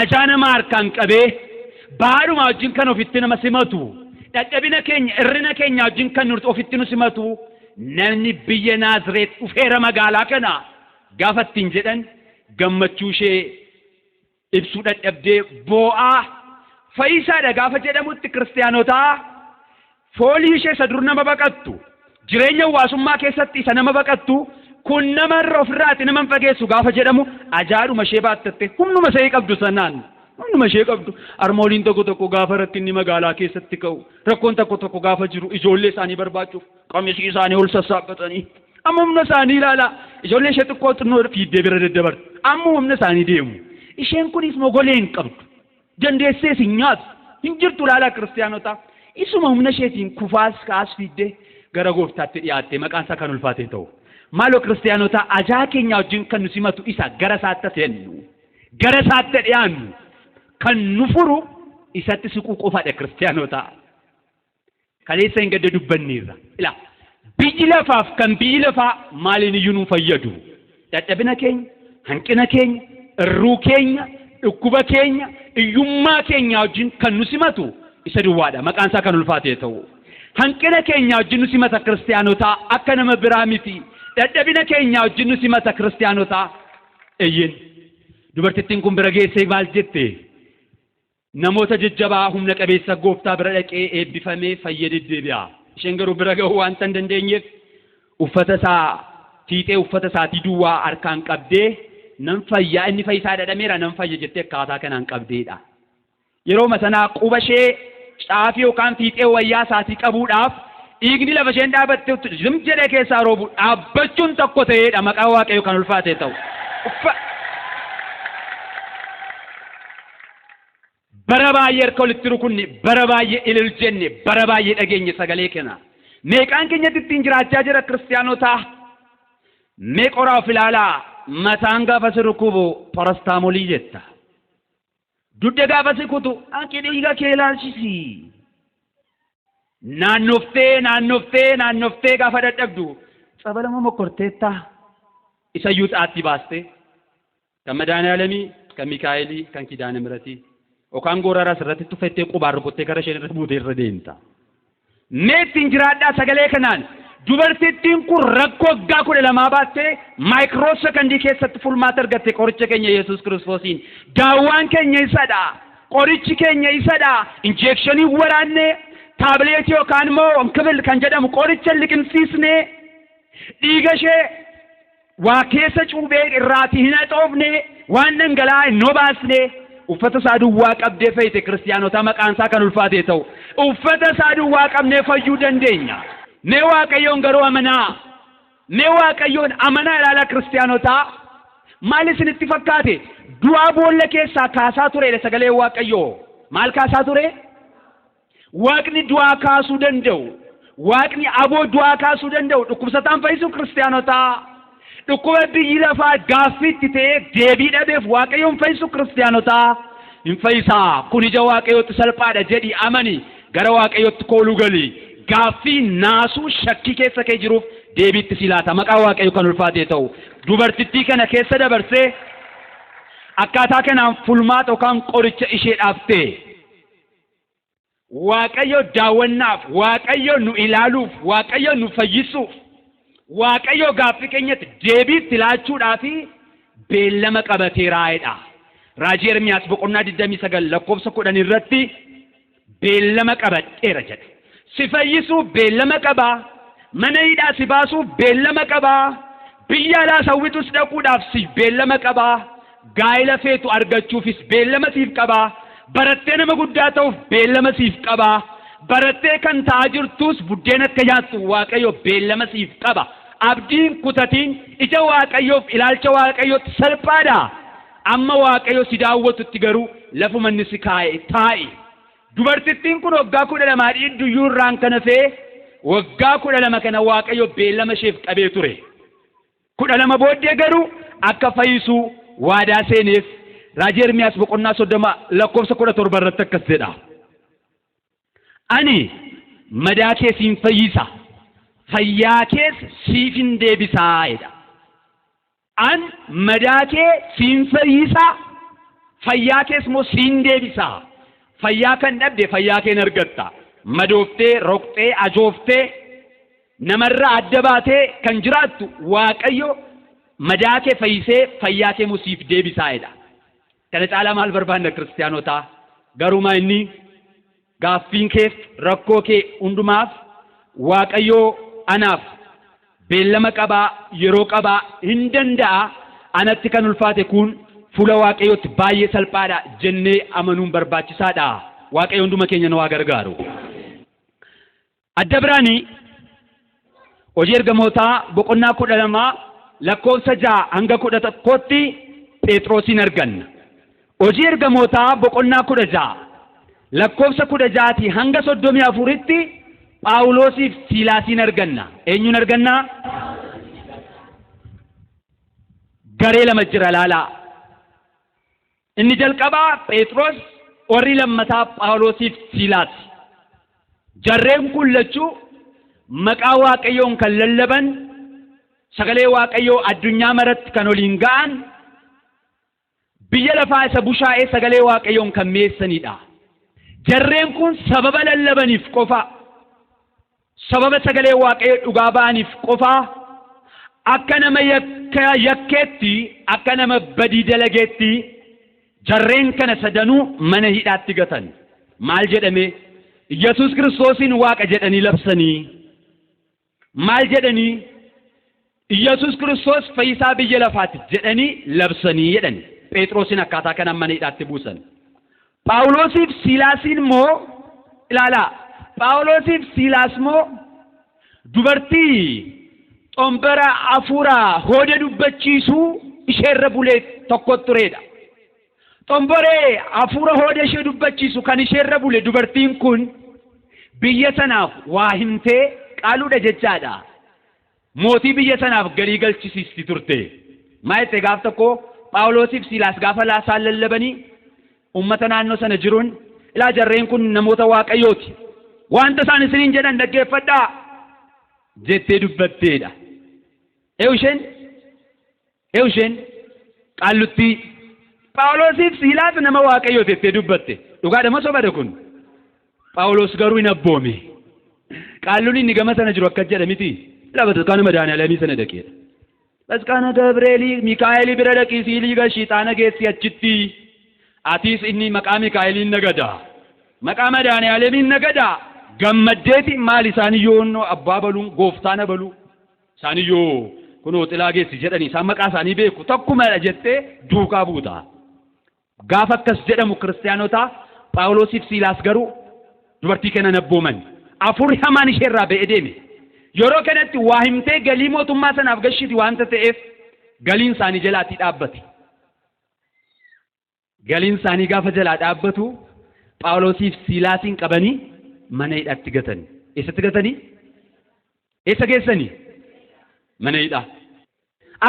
ajaa nama harkaan qabee baadhuma wajjin kan ofitti nama simatu dadhabina keenya irrina keenya wajjin kan nuti ofitti nu simatu namni biyya Naazreet dhufeera magaalaa kana gaafa ittiin jedhan gammachuu ishee ibsuu dadhabdee boo'aa fayyisaadha gaafa jedhamutti kiristaanotaa foolii ishee isa dur nama baqattu jireenya hawaasummaa keessatti isa nama baqattu kun nama irra ofirraati nama hin fageessu gaafa jedhamu ajaa'idhuma ishee baatatte humnuma ishee qabdu sanaan humnuma ishee qabdu armooliin tokko gaafa rakkinni magaalaa keessatti ka'u rakkoon tokko gaafa jiru ijoollee isaanii barbaachuuf qamisii isaanii ol sassaabbatanii amma humna isaanii ilaala ijoollee ishee xiqqoo xinnoo fiiddee bira daddabartu amma humna isaanii deemu isheen kunis mogolee hin qabdu dandeessees hin nyaatu hin jirtu ilaala kiristaanotaa isuma humna isheetiin kufaas kaas fiiddee gara gooftaatti dhiyaatte maqaan isaa kan ulfaate ta'u maaloo kiristaanotaa ajaa keenya wajjin kan nu simatu isa gara isaatti seennu gara isaatti dhiyaannu kan nu furu isatti siquu qofaadha kiristaanotaa kaleessa hin gadda dubbanneerra ila biyyi lafaaf kan biyyi lafaa maaliin iyyuu nu fayyadu dadhabina keenya hanqina keenya irruu keenya dhukkuba keenya iyyummaa keenya wajjin kan nu simatu isa duwwaadha maqaan isaa kan ulfaate ta'u hanqina keenya wajjin nu simata kiristaanotaa akka nama biraa miti dadhabina keenya wajjin nu simata kiristaanotaa eeyyin dubartittiin kun bira geessee maal jette namoota jajjabaa humna qabeessa gooftaa bira dhaqee eebbifamee fayyadee deebi'a isheen garuu bira ga'uu waan tan dandeenyeef uffata isaa fiixee uffata isaatii duwwaa harkaan qabdee nan fayyaa inni fayyisaa dhadhameera nan fayya jettee akkaataa kanaan qabdeedha yeroo masanaa quba ishee caafii yookaan fiixee wayyaa isaatii qabuudhaaf dhiigni lafa isheen dhaabatte zim jedhee keessaa roobu dhaabbachuun tokko ta'eedha maqaa waaqayyo kan ulfaate ta'u bara baay'ee harka walitti rukunne bara baay'ee ilil jenne bara baay'ee dhageenye sagalee kana meeqaan keenyatti ittiin jiraachaa jira kiristaanotaa mee qoraa of ilaalaa mataan gaafa si rukubu parastaamoolii jetta dudde gaafa si kutu hanqi dhiiga kee ilaalchisi naannoftee gaafa dadhabdu tsabalama mokkorteetta isa iyyuu xaatti baaste kan madaaniyaalamii kan mikaa'elii kan kidaane miratii yookaan gooraraa sirratti tuffettee qubaa rukuttee gara isheen irra buutee irra deemta mee ittiin jiraadhaa sagalee kanaan dubartittiin kun rakkoo waggaa 12 baattee maayikiroo sekondii keessatti furmaata argatte qoricha keenya Yesuus Kiristoosiin daawwaan keenya isadha qorichi keenya isadha injekshinii waraannee taabileetii yookaan immoo onkibil kan jedhamu qoricha liqimsiisnee dhiiga ishee waa keessa cuubee irraatii hin haxoofne waan dhangala'aa hin baasne uffata isaa duwwaa qabdee fayyite kiristaanotaa maqaan isaa kan ulfaate ta'u uffata isaa duwwaa qabnee fayyuu dandeenya mee waaqayyoon garuu amanaa mee waaqayyoon amanaa ilaala kiristaanotaa maal isinitti fakkaate du'aa boolla keessaa kaasaa tureedha sagalee waaqayyoo maal kaasaa ture waaqni du'aa kaasuu danda'u waaqni aboo du'aa kaasuu danda'u dhukkubsataan fayyisuu kiristaanotaa dhukkuba biyyi lafaa gaaffiitti ta'ee deebii dhabeef waaqayyoon fayyisuu kiristaanotaa hin fayyisaa kun ija waaqayyootti salphaadha jedhi amani gara waaqayyootti kooluu galii gaaffii naasuu shakkii keessa kee jiruuf deebiitti si laata maqaa waaqayyo kan ulfaate ta'u dubartittii kana keessa dabarsee akkaataa kanaan furmaata yookaan qoricha isheedhaaf ta'e waaqayyo daawwannaaf waaqayyo nu ilaaluuf waaqayyo nu fayyisuuf waaqayyo gaaffii keenyatti deebiitti laachuudhaaf beellama qabateeraa'edha raajii Ermiyaas boqonnaa 29 lakkoofsa 10 irratti beellama qabateera jedhe si fayyisuuf beellama qabaa mana hidhaa si baasuuf beellama qabaa biyya alaa sawwitus dhaquudhaaf si beellama qabaa gaa'ila feetu argachuufis beellama siif qabaa barattee nama guddaa ta'uuf beellama siif qabaa barattee kan ta'aa jirtus buddeen akka nyaattu waaqayyo beellama siif qaba abdiin kutatiin ija waaqayyoof ilaalcha waaqayyootti salphaadha amma waaqayyo si daawwatutti garuu lafuma inni si kaa'e taa'i dubartittiin kun waggaa 12 dhiidduyyuu irraan kana fee waggaa 12 kana waaqayyo beellama isheef qabee ture 12 booddee garuu akka fayyisuu waadaa seeneef raajii Ermiyaas boqonnaa 30 lakkoofsa 17 irratti akkas jedha ani madaa kee siin fayyisa fayyaa kees siifin deebisaa jedha an madaa kee siin fayyisa fayyaa kees moo siin deebisaa fayyaa kan dhabde fayyaa keen argatta madooftee roqxee ajooftee namarraa adda baatee kan jiraattu waaqayyo madaa kee fayyisee fayyaa kee musiif deebisaa'edha kana caalaa maal barbaanna kiristaanotaa garumaa inni gaaffiin keef rakkoo kee hundumaaf waaqayyo anaaf beellama qabaa yeroo qabaa hin danda'a anatti kan ulfaate kun fuula waaqayyootti baay'ee salphaadha jennee amanuun barbaachisaadha waaqayyo hunduma keenya nu haa gargaaru adda biraanii hojii ergamootaa boqonnaa 12 lakkoofsa 6 hanga 11tti Phexrosin arganna hojii ergamootaa boqonnaa 16 lakkoofsa 16 hanga 34tti Phaawulosiif Siilaasin arganna eenyuun arganna garee lama jira laalaa inni jalqabaa Phexros warri lammataa Phaawulosiif Siilaas jarreen kun lachuu maqaa waaqayyoon kan lallaban sagalee waaqayyoo addunyaa maratti kan waliin ga'an biyya lafaa isa bushaa'ee sagalee waaqayyoon kan meessanidha jarreen kun sababa lallabaniif qofa sababa sagalee waaqayyoo dhugaa ba'aniif qofa akka nama yakkeetti akka nama badii dalageetti jarreen kana sadanuu mana hidhaatti gatan. Maal jedhame? Yesuus Kiristoosin waaqa jedhanii labsanii. Maal jedhanii? Yesuus Kiristoos fayyisaa biyya lafaati jedhanii labsanii jedhan. Phexrosin akkaataa kanaan mana hidhaatti buusan. Phaawulosiif Siilaasiin moo ilaalaa, Phaawulosiif Siilaas moo dubartii xombara afuuraa hooda dubbachiisuu isheerra bulee tokko turedha. Xomboree afuura hooda ishee dubbachiisu kan isheerra bule dubartiin kun biyya sanaaf waa himtee qaaluudha jechaadha. Mootii biyya sanaaf galii galchisiisti turte. Maal ta'e gaaf tokko Phaawulosiif Siilaas gaafa laasaan lallabanii ummata naannoo sana jiruun ilaa jarreen kun namoota waaqayyooti. Wanta isaan isiniin jedhan dhaggeeffadhaa jettee dubbatteedha. Isheen qaallutti Phaawulosiif Siilaas nama waaqayyooti jettee dubbatte. Dhugaadhama sobade kun. Phaawulos garuu hin abboome. Qaalluun inni gama sana jiru akka jedha miti. Bataskaana Madaaniyaalamii sana dhaqeedha. Bataskaana Gabreelii Mikaa'elii bira dhaqii siilii gashiixaana geessi achitti. Atiis inni maqaa Mikaa'eliin nagada. Maqaa Madaaniyaalamiin nagada. Gammaddeeti maal isaaniyyoo abbaa baluun gooftaana baluu. Isaaniyyoo kunoo xilaa geessi jedhanii isaan maqaa isaanii beeku tokkumadha jettee duukaa buuta. Gaafa akkas jedhamu kiristaanota Phaawulosiif Siilaas garuu dubartii kana nabbooman. Afurri hamaan isheerraa ba'ee deeme. Yeroo kanatti waa himtee galii mootummaa sanaaf gashiti waanta ta'eef galiin isaanii jalaatii dhaabbate. Galiin isaanii gaafa jalaa dhaabbatu Phaawulosiif Siilaasin qabanii mana hidhaatti gatani. Eessatti gatanii? Eessa geessanii? Mana hidhaa.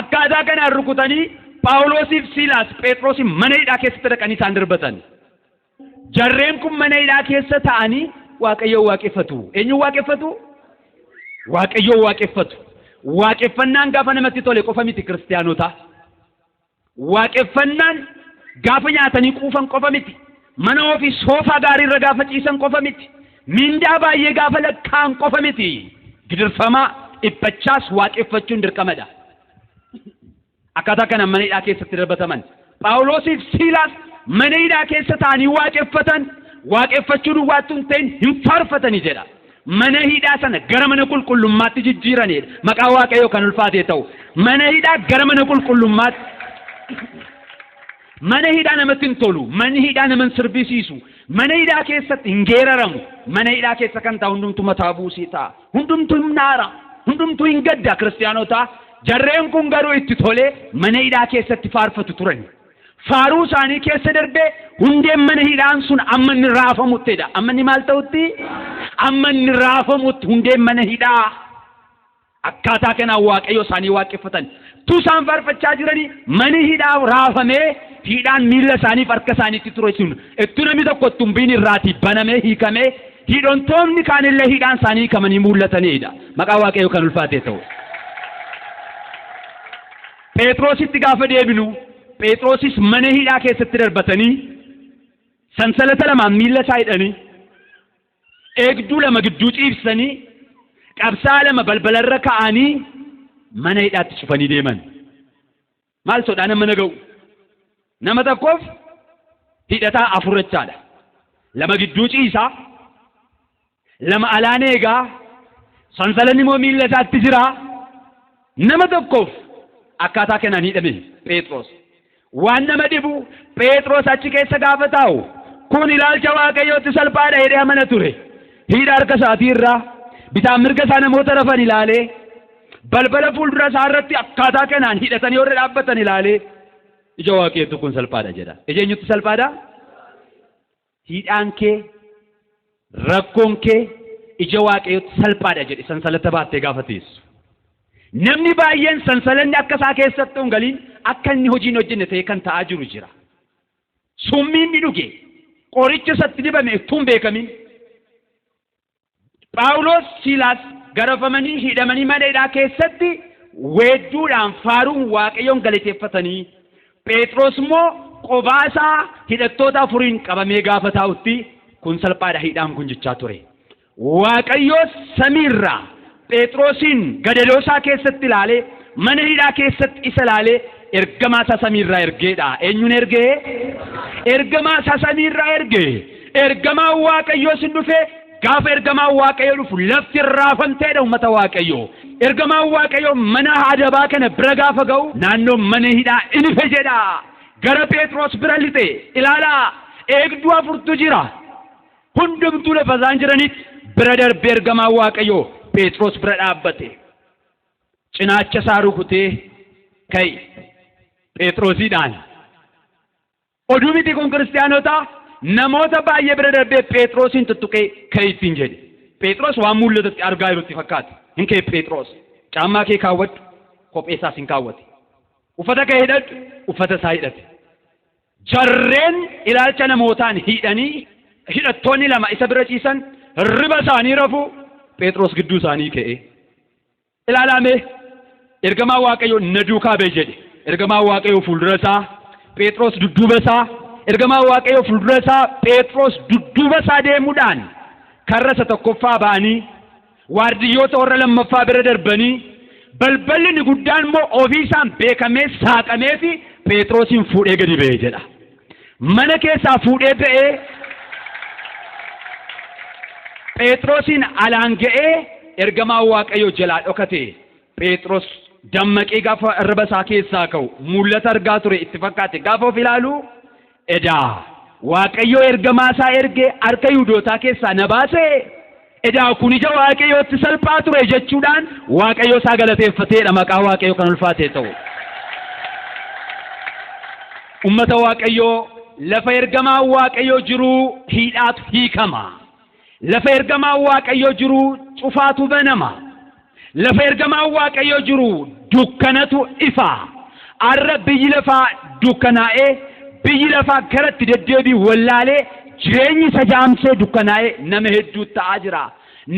Akkaataa kanaan rukutanii Phaawulosiif Siilaas Phexrosin mana hidhaa keessatti dhaqanii isaan darbatan. Jarreen kun mana hidhaa keessa ta'anii Waaqayyoon waaqeffatu. Eenyuun waaqeffatu? Waaqayyoon waaqeffatu. Waaqeffannaan gaafa namatti tole qofa miti kiristaanota. Waaqeffannaan gaafa nyaatanii quufan qofa miti. Mana ofii soofaa gaariirra gaafa ciisan qofa miti. Mindaa baay'ee gaafa lakkaa'an qofa miti. Gidirfamaa dhiphachaas waaqeffachuun dirqamadha. Akkaataa kanaan mana hidhaa keessatti darbataman. Phaawulosiif Siilaas mana hidhaa keessa ta'anii waaqeffatan. Waaqeffachuu duwwaattuun ta'in hin faarfatanii jedha. Mana hidhaa sana gara mana qulqullummaatti jijjiiranidha. Maqaa Waaqayyoo kan ulfaatee ta'u. Mana hidhaa gara mana qulqullummaatti. Mana hidhaa namatti hin tolu. Manni hidhaa nama hin sirbisiisu. Mana hidhaa keessatti hin geeraramu. Mana hidhaa keessa kan taa'u hundumtuu mataa buusii ta'a. Hundumtuu hin naara. Hundumtuu hin gadda kiristaanota. Jarreen kun garuu itti tolee mana hidhaa keessatti faarfatu turan. Faaruu isaanii keessa darbee hundeen mana hidhaan sun amma inni raafamuttidha. Amma inni maal ta'utti? Amma inni raafamutti hundeen mana hidhaa. Akkaataa kanaan Waaqayyo isaanii waaqeffatan. Tusaan faarfachaa jiranii mani hidhaa raafamee hidhaan miila isaaniif harka isaaniitti ture sun itti namni tokko tumbiin irraatii banamee hiikamee hidhantoonni kaanillee hidhaan isaanii hiikamanii mul'atanidha. Maqaa Waaqayyo kan ulfaatee ta'u. Phexrositti gaafa deebinu Phexrosis mana hidhaa keessatti darbatanii sansalata lamaan miila isaa hidhanii eegduu lama gidduu ciibsanii qabsaa lama balbalarra kaa'anii mana hidhaatti cufanii deeman. Maal sodaan nama naga'u? Nama tokkoof hidhataa afurrachaadha. Lama gidduu ciisaa, lama alaan eegaa, sansalanni immoo miila isaatti jira. Nama tokkoof akkaataa kanaan hidhame Phexros. Waan nama dhibu Phexros achi keessa gaafa taa'u kun ilaalcha Waaqayyootti salphaadha jedhee amana ture. Hidha harka isaatii irraa bitaan mirga isaa namoota rafan ilaalee balbala fuuldura isaa irratti akkaataa kanaan hidhatanii warra dhaabbatan ilaalee ija Waaqayyootti kun salphaadha jedha. Ija eenyutti salphaadha? Hidhaan kee rakkoon kee ija Waaqayyootti salphaadha jedhe sansalata baattee gaafa teessu. Namni baay'een sansalanni akka isaa keessatti hin galiin akka inni hojii hin hojjenne ta'ee kan ta'aa jiru jira. Summiin ni dhuge qoricha isatti dibame ittuu hin beekamin. Phaawulos Siilaas garafamanii hidhamanii mana hidhaa keessatti weedduudhaan faaruun Waaqayyoon galateeffatanii Phexros immoo qobaasaa hidhattoota afuriin qabamee gaafa taa'utti kun salphaadha hidhaan kun jechaa ture. Waaqayyo samiirraa Phexrosin gadadoosaa keessatti ilaalee mana hidhaa keessatti isa ilaalee ergamaa isaa samiirraa ergeedha. Eenyuun ergee? Ergamaa isaa samiirraa ergee. Ergamaa Waaqayyoo sin dhufee gaafa ergamaa Waaqayyoo dhufu lafti raafamteedha uummata Waaqayyoo. Ergamaa Waaqayyoo mana adabaa kana bira gaafa ga'u naannoo mana hidhaa inife jedha. Gara Phexros bira lixe ilaalaa eegduu afurtu jira. Hundumtuu lafa isaan jiranitti bira darbee ergamaa Waaqayyoo Phexros bira dhaabbate. Cinaacha isaa rukutee ka'e Phexrosiidhaan. Oduu miti kun kiristaanota namoota baay'ee bira darbee Phexrosin tuttuqee ka'e ittiin jedhe. Phexros waan mul'atutti argaa jirutti fakkaata. Hin ka'e Phexros. Caammaa kee kaawwadhu, kophee isaas hin kaawwate. Uffata kee hidhadhu, uffata isaa hidhate. Jarreen ilaalcha namootaan hidhanii hidhattoonni lama isa bira ciisan riba isaanii rafu Phexros gidduu isaanii ka'e. Ilaalame ergamaa Waaqayyoo na duukaa ba'e jedhe. Ergamaa Waaqayyoo fuuldura isaa, Phexros dudduuba isaa, ergamaa Waaqayyoo fuuldura isaa, Phexros dudduuba isaa deemuudhaan karra isa tokkoffaa ba'anii waardiyyoota warra lammaffaa bira darbanii balballi guddaan immoo ofii isaan beekamee saaqamee fi Phexrosin fuudhee gadi ba'e jedha. Mana keessaa fuudhee ba'ee Phexrosin alaan ga'ee ergamaa Waaqayyoo jalaa dhokate. Phexros dammaqee gaafa arraba isaa keessaa ka'u mul'ata argaa ture itti fakkaate gaafa of ilaalu edaa Waaqayyoo ergamaa isaa ergee harka Yihuudootaa keessaa na baase. Edaa kun ija Waaqayyootti salphaa ture jechuudhaan Waaqayyoo isaa galateeffateedha maqaa Waaqayyoo kan ulfaatee ta'u. Ummata Waaqayyoo lafa ergamaa Waaqayyoo jiru hidhaatu hiikama. Lafa ergamaa Waaqayyoo jiru cufaatu banama. Lafa ergamaa Waaqayyoo jiru dukkanatu ifa. Arra biyyi lafaa dukkanaa'ee biyyi lafaa garatti deddeebii wallaalee jireenyi isa jaamsee dukkanaa'ee nama hedduu ta'aa jira.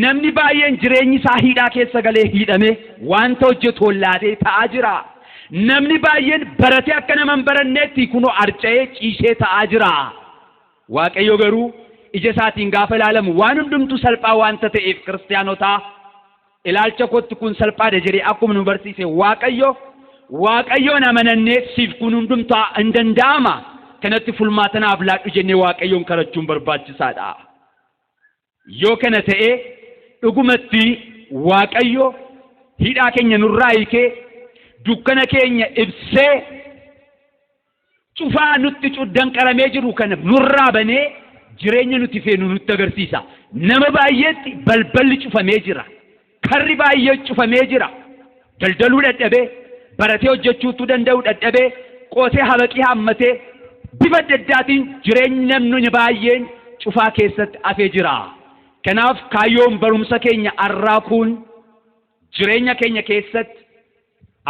Namni baay'een jireenyi isaa hidhaa keessa galee hidhamee wanta hojjetu wallaatee ta'aa jira. Namni baay'een baratee akka nama hin baranneetti kunoo arca'ee ciishee ta'aa jira. Waaqayyo garuu ija isaatiin gaafa ilaalamu waan hundumtu salphaa wanta ta'eef kiristaanotaa ilaalcha kootti kun salphaadha jedhee akkuma nu barsiise Waaqayyoon amanannee siif kun hundumtaa hin danda'ama. Kanatti fulmaatanaaf laadhu jennee Waaqayyoon kadhachuun barbaachisaadha. Yoo kana ta'e dhugumatti Waaqayyo hidhaa keenya nurraa hiikee dukkana keenya ibsee cufaa nutti danqaramee jiru kana nurraa banee jireenya nuti feenu nutti agarsiisa. Nama baay'eetti balballi cufamee jira. Karri baay'ee cufamee jira. Daldaluu dadhabee, baratee hojjechuutu danda'u dadhabee, qootee habaqii hammatee bifa adda addaatiin jireenyi namni baay'een cufaa keessatti hafee jira. Kanaaf kaayyoon barumsa keenya har'aa kun jireenya keenya keessatti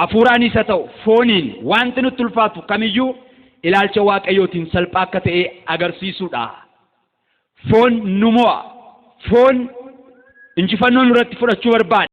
hafuuraan isa ta'u fooniin wanti nutti ulfaatu kamiyyuu ilaalcha Waaqayyootiin salphaa akka ta'e agarsiisuudha. Foon nu mo'a. Foon injifannoo nurratti fudhachuu barbaada.